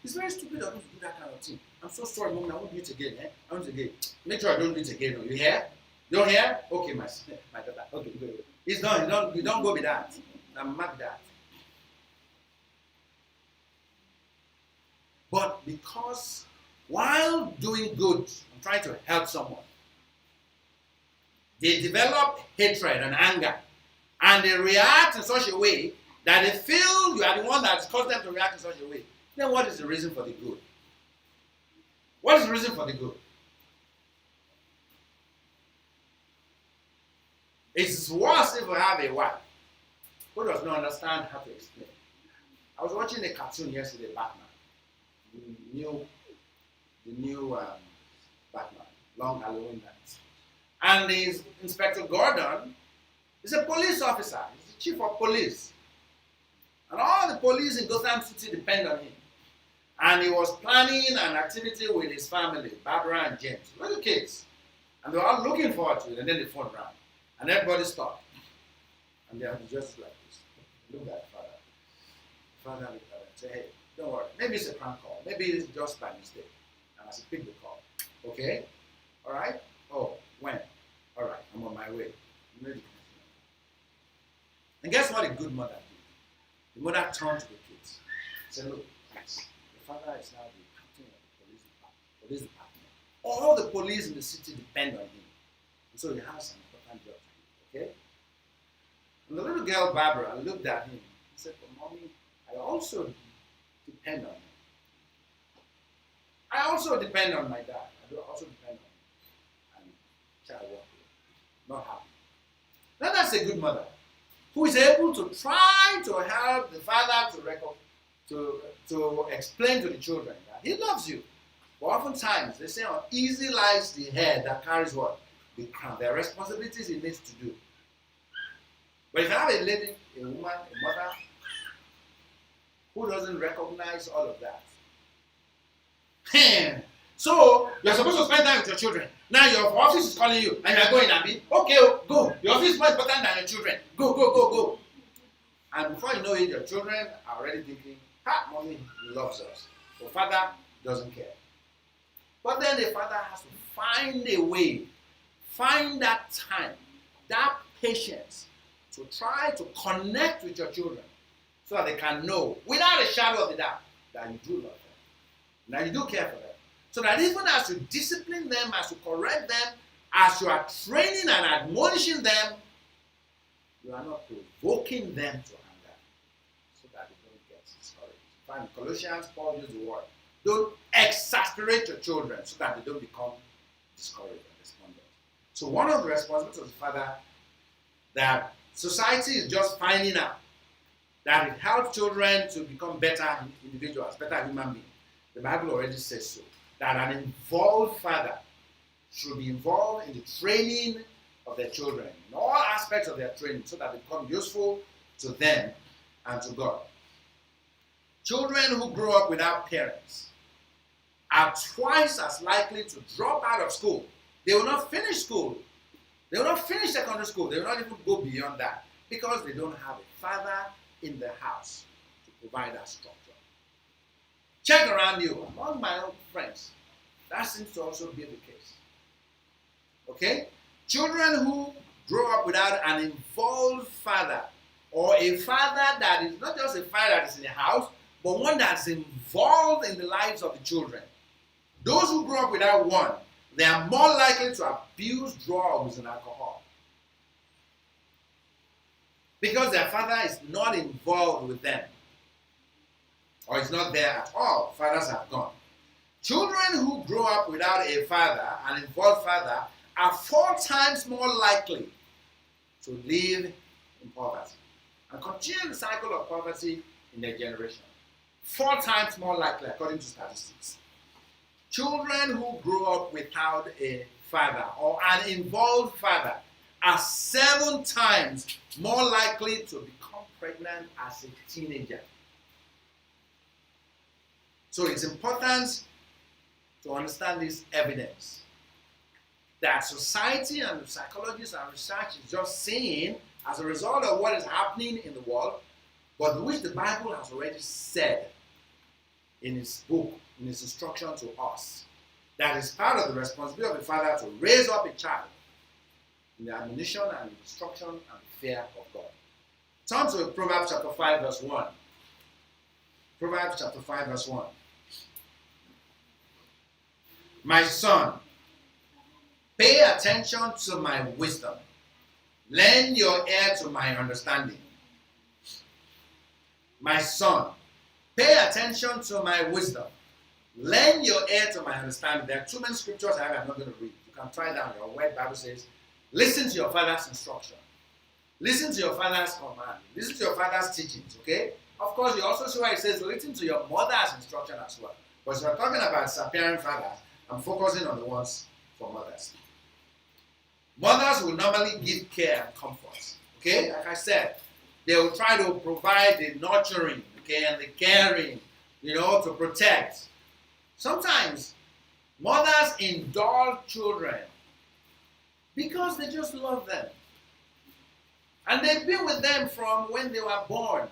it's very stupid of me to do that kind of thing. I'm so sorry, Mommy, I won't do it again. I won't do it again. Make sure I don't do it again. You hear? You don't hear? Okay, my daughter. Okay, good. It's done. You don't go with that. I'm mad with that. But because while doing good, I'm trying to help someone, they develop hatred and anger. And they react in such a way that they feel you are the one that's caused them to react in such a way. Then what is the reason for the good? What is the reason for the good? It's worse if we have a wife who does not understand how to explain. I was watching a cartoon yesterday, Batman. The new Batman, Long Halloween night. And his Inspector Gordon is a police officer. He's the chief of police. And all the police in Gotham City depend on him. And he was planning an activity with his family, Barbara and James, little kids. And they were all looking forward to it, and then the phone rang. And everybody stopped. And they had just like this. Look at the father. The father looked at him and said, hey, don't worry. Maybe it's a prank call. Maybe it's just by mistake. And I said, pick the call. Okay? All right? Oh, when? All right, I'm on my way. I'm ready. And guess what a good mother did? The mother turned to the kids. Said, look, guys, the father is now the captain of the police department. All the police in the city depend on him. And so he has an important job to do. Okay? And the little girl, Barbara, looked at him and said, well, Mommy, I also depend on him. I also depend on my dad. I do also depend on him. And child walked away. Not happy. Now that's a good mother who is able to try to help the father to explain to the children that he loves you. But oftentimes they say, easy lies the head that carries what? The crown. There are responsibilities he needs to do. But if you have a lady, a woman, a mother who doesn't recognize all of that, so you're supposed to spend time with your children. Now your office is calling you and you're going, Abi. Okay, go. Your office is more important than your children. Go. And before you know it, your children are already thinking, Mommy loves us. The father doesn't care. But then the father has to find a way, find that time, that patience to try to connect with your children so that they can know, without a shadow of a doubt, that you do love them. That you do care for them. So that even as you discipline them, as you correct them, as you are training and admonishing them, you are not provoking them to anger so that they don't get discouraged. In Colossians, Paul used the word, don't exasperate your children so that they don't become discouraged and despondent. So one of the responsibilities of the father that society is just finding out that it helps children to become better individuals, better human beings. The Bible already says so. That an involved father should be involved in the training of their children, in all aspects of their training, so that they become useful to them and to God. Children who grow up without parents are twice as likely to drop out of school. They will not finish school. They will not finish secondary school. They will not even go beyond that because they don't have a father in the house to provide that structure. Check around you. Among my own friends, that seems to also be the case. Okay? Children who grow up without an involved father, or a father that is not just a father that is in the house, but one that's involved in the lives of the children. Those who grow up without one, they are more likely to abuse drugs and alcohol. Because their father is not involved with them. Or is not there at all. Fathers have gone. Children who grow up without a father, an involved father, are 4 times more likely to live in poverty and continue the cycle of poverty in their generation. 4 times more likely, according to statistics. Children who grow up without a father or an involved father are 7 times more likely to become pregnant as a teenager. So it's important to understand this evidence that society and psychologists and research is just saying as a result of what is happening in the world, but which the Bible has already said in its book, in its instruction to us, that is part of the responsibility of a father to raise up a child in the admonition and instruction and fear of God. Turn to Proverbs chapter 5 verse 1. Proverbs chapter 5 verse 1. My son, pay attention to my wisdom. Lend your ear to my understanding. My son, pay attention to my wisdom. Lend your ear to my understanding. There are too many scriptures I'm not going to read. You can try down your word. Bible says, listen to your father's instruction. Listen to your father's command. Listen to your father's teachings, okay? Of course, you also see why it says listen to your mother's instruction as well. But we're talking about disappearing fathers. I'm focusing on the ones for mothers. Mothers will normally give care and comfort. Okay? Like I said, they will try to provide the nurturing, okay, and the caring, to protect. Sometimes mothers indulge children because they just love them. And they've been with them from when they were born,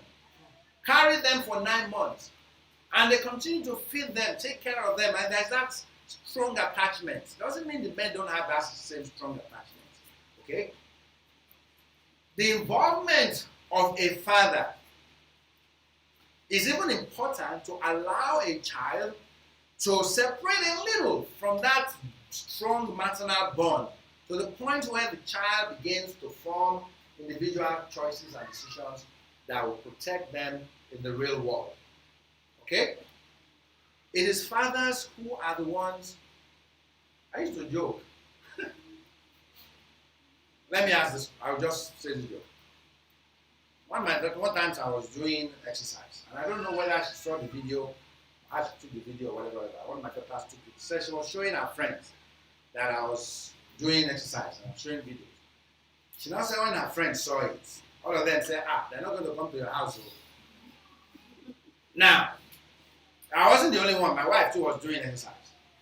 carried them for 9 months, and they continue to feed them, take care of them, and there's that strong attachment. Doesn't mean the men don't have that same strong attachment. Okay? The involvement of a father is even important to allow a child to separate a little from that strong maternal bond to the point where the child begins to form individual choices and decisions that will protect them in the real world. Okay? It is fathers who are the ones. I used to joke. Let me ask this. I'll just say this joke. One time I was doing exercise, and I don't know whether she saw the video, I took the video or whatever. One of my daughters took it. So she was showing her friends that I was doing exercise and I was showing videos. She now said when her friends saw it, all of them said, they're not going to come to your house. Now, I wasn't the only one. My wife too was doing exercise.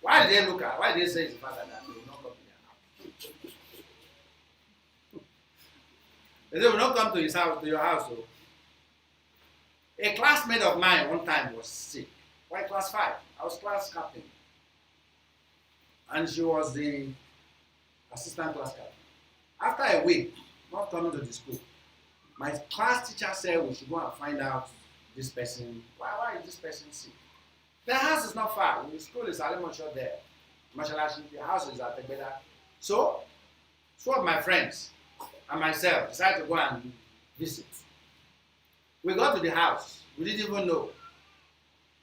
Why did they say it's the father that they will not come to their house? They will not come to his house, to your house. So. A classmate of mine one time was sick. Why class 5? I was class captain. And she was the assistant class captain. After a week, not coming to the school, my class teacher said we should go and find out this person. Why is this person sick? The house is not far. The school is Alimosho there. Mashalashi, the house is at Tegbeda. So, two of my friends and myself decided to go and visit. We got to the house. We didn't even know.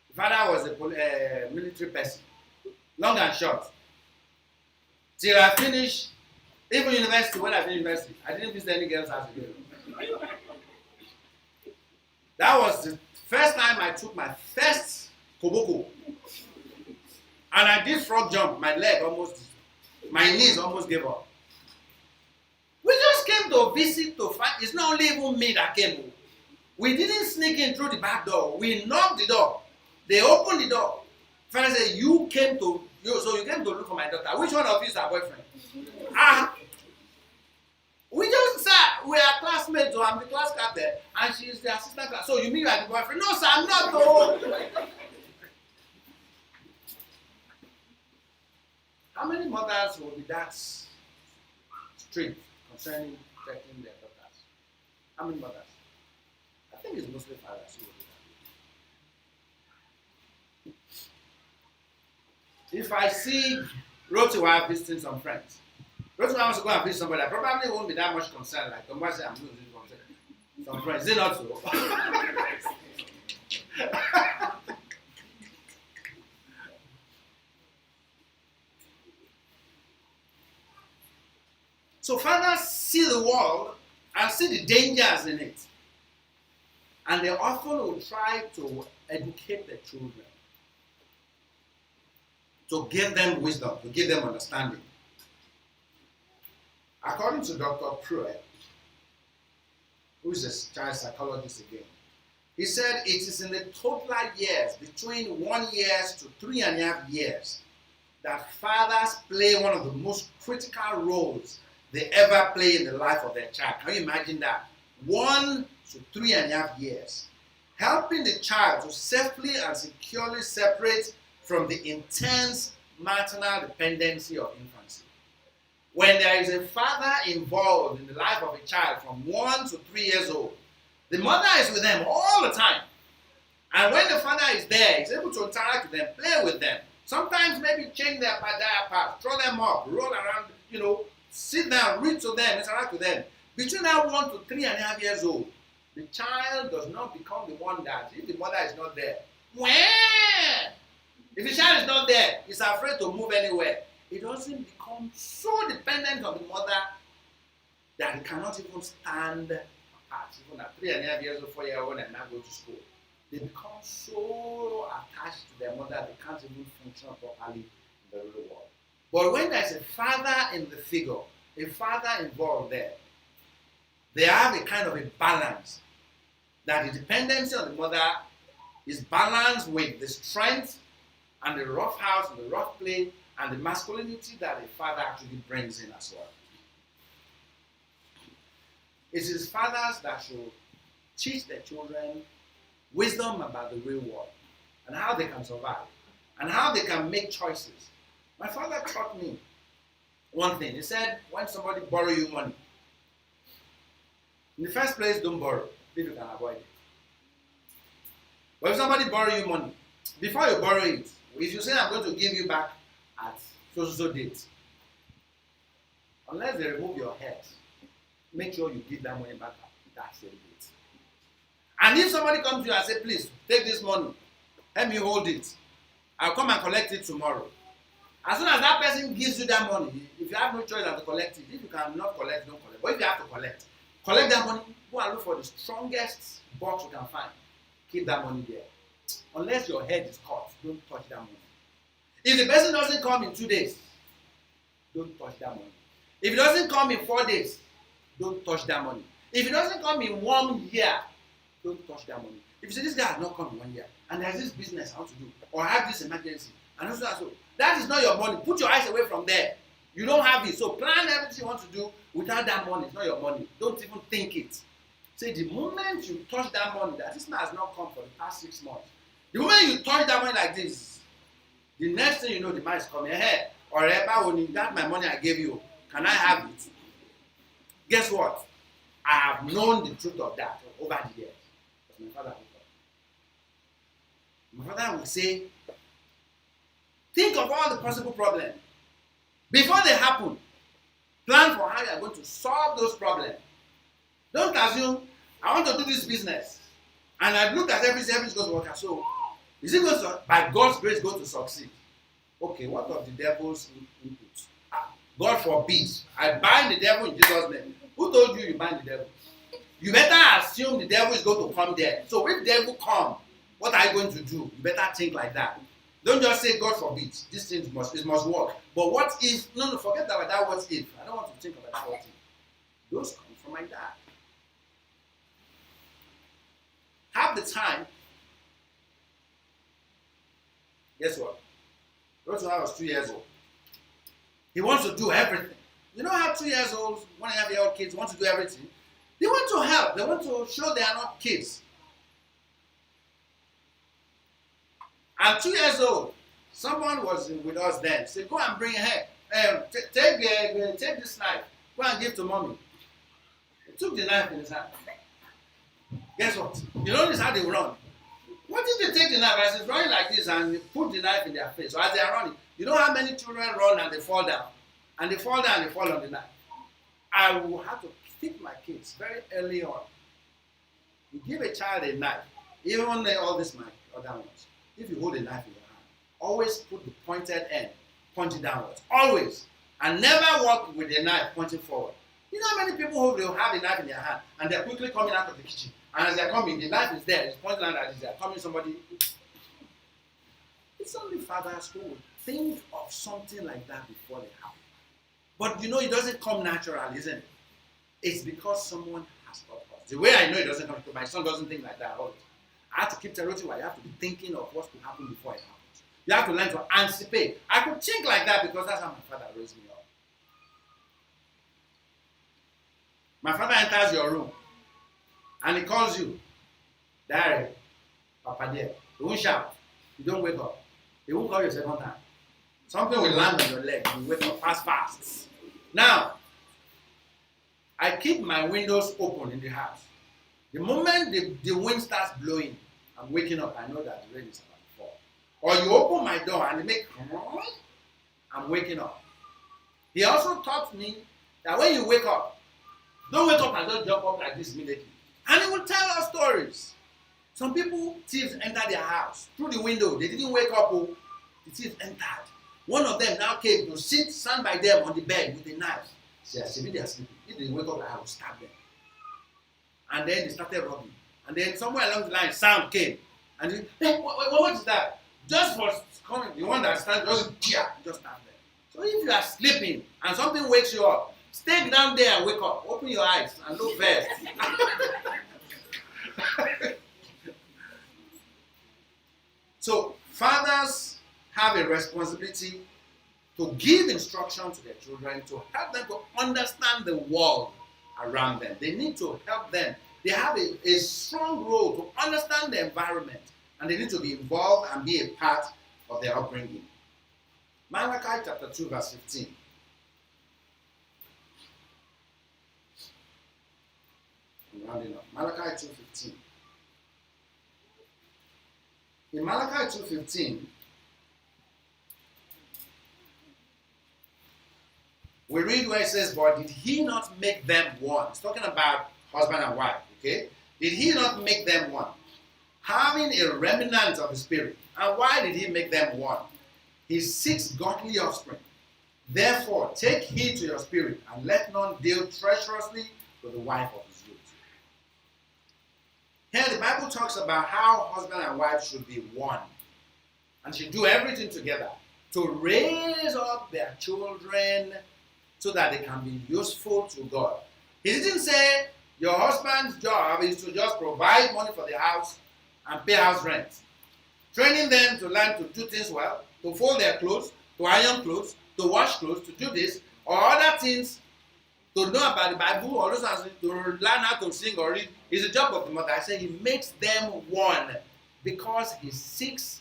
The father was a military person. Long and short. Till I finished, even university, when I finished university, I didn't visit any girl's house again. That was the first time I took my first koboko. And I did frog jump. My knees almost gave up. We just came to visit to find. It's not only even me that came. We didn't sneak in through the back door. We knocked the door. They opened the door. Father said, so you came to look for my daughter. Which one of you is her boyfriend? We just sat. We are classmates. So I'm the class captain, and she is the assistant class. So you mean you are the boyfriend? No, sir, I'm not. Though. How many mothers will be that strict concerning protecting their daughters? How many mothers? I think it's mostly fathers who will do that. If I see Rotiwa visiting some friends, Rotiwa wants to go and visit somebody, I probably won't be that much concerned. Like, Tomba say I'm going to visit some friends. Is it not so? So fathers see the world and see the dangers in it. And they often will try to educate their children, to give them wisdom, to give them understanding. According to Dr. Pruitt, who is a child psychologist again, he said it is in the total years between 1 year to 3.5 years that fathers play one of the most critical roles they ever play in the life of their child. Can you imagine that? 1 to 3.5 years. Helping the child to safely and securely separate from the intense maternal dependency of infancy. When there is a father involved in the life of a child from 1 to 3 years old, the mother is with them all the time. And when the father is there, he's able to interact with them, play with them. Sometimes maybe change their diapers, throw them up, roll around, sit down, read to them, interact with them. Between that 1 to 3.5 years old, the child does not become the one that, if the mother is not there, if the child is not there, he's afraid to move anywhere. He doesn't become so dependent on the mother that he cannot even stand apart. Even at 3.5 years old, 4-year-old, and now go to school. They become so attached to their mother they can't even function properly in the real world. But when there's a father in the figure, a father involved there, they have a kind of a balance. That the dependency on the mother is balanced with the strength and the rough house and the rough play and the masculinity that a father actually brings in as well. It is fathers that should teach their children wisdom about the real world and how they can survive and how they can make choices. My father taught me one thing. He said, when somebody borrows you money, in the first place, don't borrow if you can avoid it. But if somebody borrows you money, before you borrow it, if you say, I'm going to give you back at so date, unless they remove your head, make sure you give that money back at that same date. And if somebody comes to you and says, please, take this money, help me hold it, I'll come and collect it tomorrow. As soon as that person gives you that money, if you have no choice than to collect it, if you cannot collect, don't collect. But if you have to collect that money, go and look for the strongest box you can find. Keep that money there. Unless your head is cut, don't touch that money. If the person doesn't come in 2 days, don't touch that money. If it doesn't come in 4 days, don't touch that money. If it doesn't come in 1 year, don't touch that money. If you say this guy has not come in 1 year, and there's this business I want to do, or I have this emergency, and so, that is not your money. Put your eyes away from there. You don't have it. So plan everything you want to do without that money. It's not your money. Don't even think it. Say the moment you touch that money, that this man has not come for the past 6 months. The moment you touch that money like this, the next thing you know, the man is coming. Hey, or that my money I gave you, can I have it? Guess what? I have known the truth of that over the years. Because my father will say, think of all the possible problems. Before they happen, plan for how you are going to solve those problems. Don't assume, I want to do this business. And I look at everything is going to work out. So, is it going to, by God's grace, going to succeed? Okay, what of the devil's input? God forbid. I bind the devil in Jesus' name. Who told you bind the devil? You better assume the devil is going to come there. So if the devil comes, what are you going to do? You better think like that. Don't just say, God forbid, this thing must work. But what if, no, forget about that what if. I don't want to think about that what if. Those come from my dad. Half the time, guess what? That's when I was 2 years old. He wants to do everything. You know how 2 years old, 1.5-year-old kids want to do everything? They want to help. They want to show they are not kids. I'm 2 years old. Someone was with us then. Said, go and bring her. Take this knife. Go and give to mommy. He took the knife in his hand. Guess what? You notice how they run. What if they take the knife as it's running like this and they put the knife in their face? So as they are running, you know how many children run and they fall down? And they fall down and they fall on the knife. I will have to teach my kids very early on. You give a child a knife, even all this my other ones. If you hold a knife in your hand, always put the pointed end pointing downwards. Always. And never walk with a knife pointing forward. You know how many people who will have a knife in their hand and they're quickly coming out of the kitchen, and as they're coming, the knife is there, it's pointing out that they're coming somebody. It's only fathers who would think of something like that before they happen. But you know, it doesn't come natural, isn't it? It's because someone has taught us. The way I know it doesn't come because my son doesn't think like that all the time. I have to keep telling you, I have to be thinking of what could happen before it happens. You have to learn to anticipate. I could think like that because that's how my father raised me up. My father enters your room and he calls you, Dare, Papa dear. He won't shout. You don't wake up. He won't call you a second time. Something will land on your leg. You wake up fast. Now, I keep my windows open in the house. The moment the wind starts blowing, I'm waking up. I know that the rain is about to fall. Or you open my door and it makes, I'm waking up. He also taught me that when you wake up, don't wake up and don't jump up like this immediately. And he will tell us stories. Some people, thieves enter their house through the window. They didn't wake up. Oh, the thieves entered. One of them now came to stand by them on the bed with a knife. They are sleeping. If they wake up, I will stab them. And then they started robbing. And then somewhere along the line, sound came. And they, hey, what is that? Just for coming, the one that stands, just stand there. So if you are sleeping and something wakes you up, stay down there and wake up. Open your eyes and look first. So fathers have a responsibility to give instruction to their children, to help them to understand the world around them. They need to help them. They have a strong role to understand the environment, and they need to be involved and be a part of their upbringing. Malachi chapter 2 verse 15. I'm rounding up. Malachi 2:15. In Malachi 2:15, we read where it says, but did he not make them one? It's talking about husband and wife, okay? Did he not make them one? Having a remnant of the Spirit. And why did he make them one? He seeks godly offspring. Therefore, take heed to your spirit, and let none deal treacherously with the wife of his youth. Here the Bible talks about how husband and wife should be one, and should do everything together to raise up their children so that they can be useful to God. He didn't say your husband's job is to just provide money for the house and pay house rent. Training them to learn to do things well, to fold their clothes, to iron clothes, to wash clothes, to do this, or other things, to know about the Bible, or those things, to learn how to sing or read, is the job of the mother. I say he makes them one because he seeks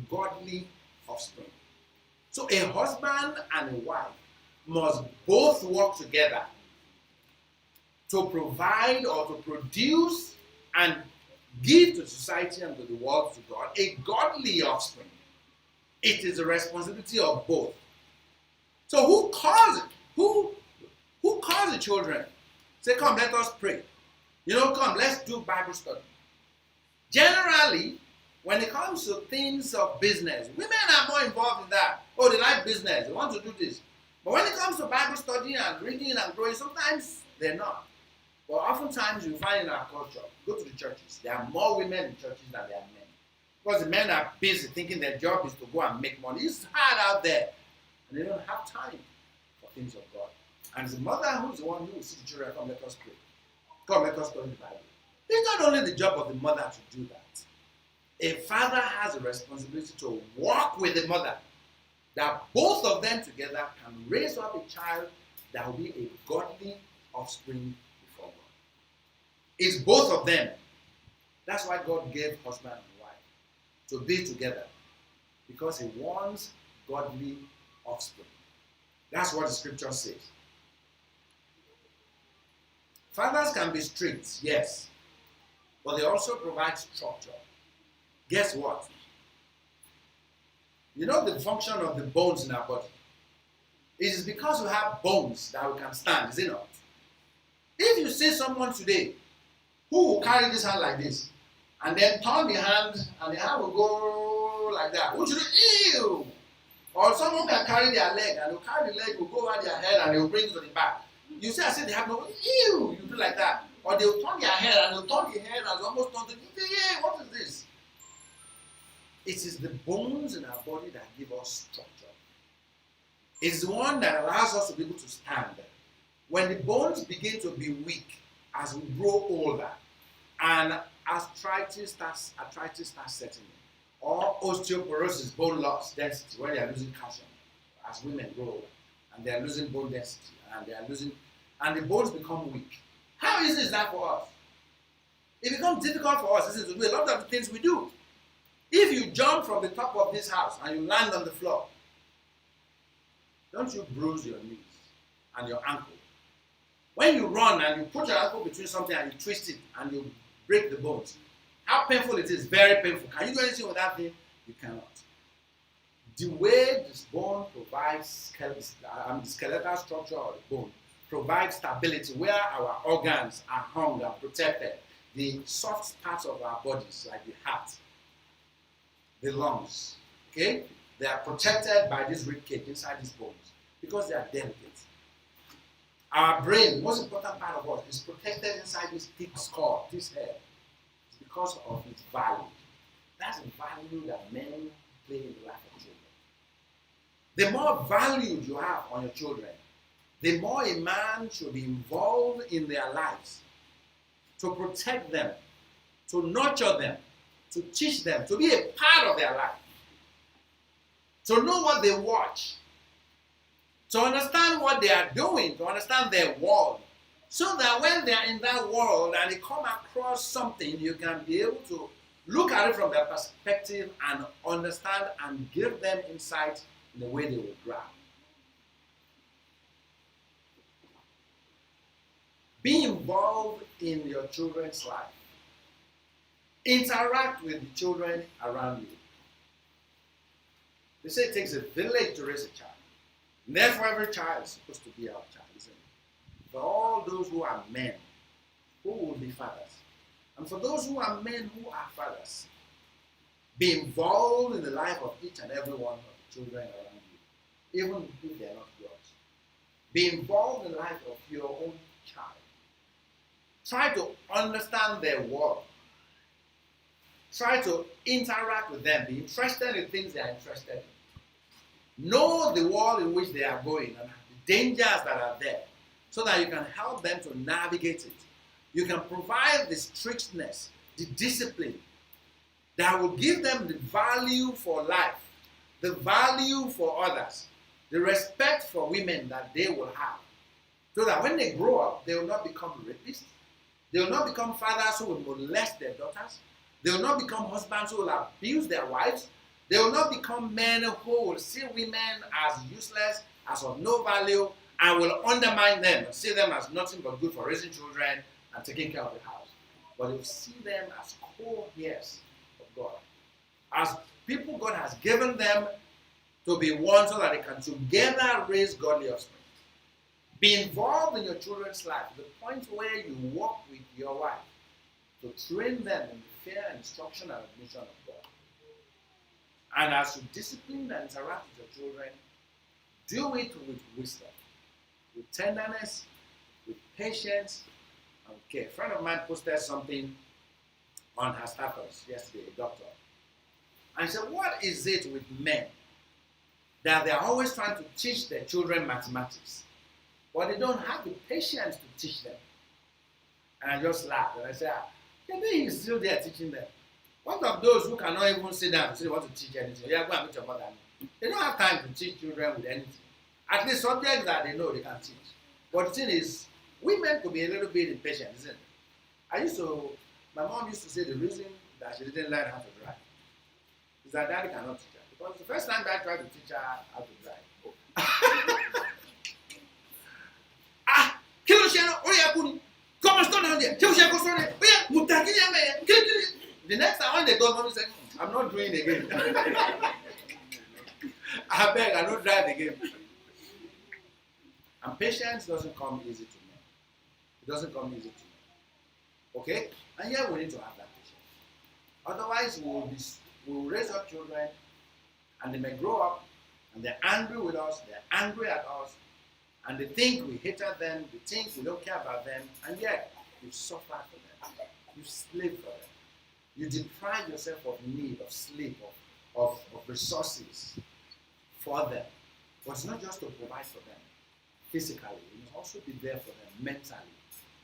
godly offspring. So a husband and a wife must both work together to provide or to produce and give to society and to the world, to God, a godly offspring. It is the responsibility of both. So who calls it? Who calls the children? Say, come, let us pray. Come, let's do Bible study. Generally, when it comes to things of business, women are more involved in that. Oh, they like business. They want to do this. But when it comes to Bible study and reading and growing, sometimes they're not. But oftentimes you find in our culture, go to the churches, there are more women in churches than there are men. Because the men are busy thinking their job is to go and make money. It's hard out there. And they don't have time for things of God. And the mother who's the one who will see the children, come, let us pray. Come, let us study the Bible. It's not only the job of the mother to do that. A father has a responsibility to work with the mother, that both of them together can raise up a child that will be a godly offspring before God. It's both of them. That's why God gave husband and wife to be together, because he wants godly offspring. That's what the scripture says. Fathers can be strict, yes, but they also provide structure. Guess what? You know the function of the bones in our body? It is because we have bones that we can stand, is it not? If you see someone today who will carry this hand like this, and then turn the hand, and the hand will go like that, would you do, ew? Or someone can carry their leg, and they'll carry the leg, will go over their head, and they'll bring it to the back. You say, I said they have no, ew, you do like that. Or they'll turn their head and they'll turn the head and almost turn to, yeah, what is this? It is the bones in our body that give us structure. It's the one that allows us to be able to stand. When the bones begin to be weak as we grow older and arthritis starts setting in, or osteoporosis, bone loss density, when they are losing calcium as women grow older and they are losing bone density and the bones become weak. How easy is that for us? It becomes difficult for us to do a lot of the things we do. If you jump from the top of this house and you land on the floor, don't you bruise your knees and your ankle? When you run and you put your ankle between something and you twist it and you break the bones, how painful it is, very painful. Can you do anything with that thing? You cannot. The way this bone provides the skeletal structure of the bone provides stability where our organs are hung and protected. The soft parts of our bodies, like the heart, the lungs, okay? They are protected by this ribcage inside these bones because they are delicate. Our brain, the most important part of us, is protected inside this thick skull, this head. It's because of its value. That's the value that men play in the life of children. The more valued you have on your children, the more a man should be involved in their lives to protect them, to nurture them, to teach them, to be a part of their life, to know what they watch, to understand what they are doing, to understand their world, so that when they are in that world and they come across something, you can be able to look at it from their perspective and understand and give them insight in the way they will grab. Be involved in your children's life. Interact with the children around you. They say it takes a village to raise a child. Therefore, every child is supposed to be our child, isn't it? For all those who are men, who will be fathers? And for those who are men who are fathers, be involved in the life of each and every one of the children around you, even if they are not yours. Be involved in the life of your own child. Try to understand their world. Try to interact with them. Be interested in things they are interested in. Know the world in which they are going and the dangers that are there so that you can help them to navigate it. You can provide the strictness, the discipline that will give them the value for life, the value for others, the respect for women that they will have. So that when they grow up, they will not become rapists. They will not become fathers who will molest their daughters. They will not become husbands who will abuse their wives. They will not become men who will see women as useless, as of no value, and will undermine them and see them as nothing but good for raising children and taking care of the house. But you see them as co-heirs of God. As people God has given them to be one so that they can together raise godly offspring. Be involved in your children's life to the point where you walk with your wife to train them in the fear and instruction and admonition of God. And as you discipline and interact with your children, do it with wisdom, with tenderness, with patience, and care. A friend of mine posted something on her status yesterday, a doctor. And she said, what is it with men that they are always trying to teach their children mathematics, but they don't have the patience to teach them? And I just laughed and I said, maybe he's still there teaching them. What of those who cannot even sit down and say they want to teach anything? You are going to meet your mother. They don't have time to teach children with anything. At least subjects that they know they can teach. But the thing is, women could be a little bit impatient, isn't it? My mom used to say the reason that she didn't learn how to drive is that daddy cannot teach her. Because the first time I tried to teach her how to drive, kí ló ṣe ó yẹ kú ni, come and stand down there, kí ló ṣe kó sọ rẹ̀, ó yẹ mùtàkì yẹn mẹ́yẹ, kí. The next time when they told me, said, I'm not doing it again. I beg, I don't drive again. And patience doesn't come easy to me. It doesn't come easy to me. Okay? And here we need to have that patience. Otherwise, we will raise up children and they may grow up and they're angry with us, they're angry at us, And they think we hated them, they think we don't care about them, and yet you suffer for them. You slave for them. You deprive yourself of need, of sleep, of resources for them. But it's not just to provide for them physically, you must also be there for them mentally.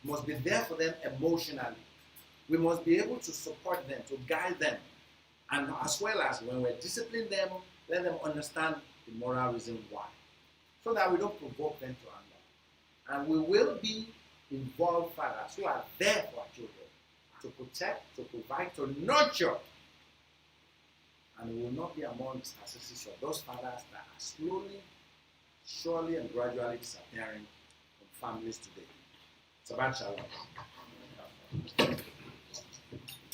You must be there for them emotionally. We must be able to support them, to guide them, and as well as when we're disciplining them, let them understand the moral reason why, so that we don't provoke them to anger. And we will be involved fathers who are there for our children, to protect, to provide, to nurture. And we will not be among the statistics of those fathers that are slowly, surely, and gradually disappearing from families today. Shabbat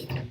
Shalom.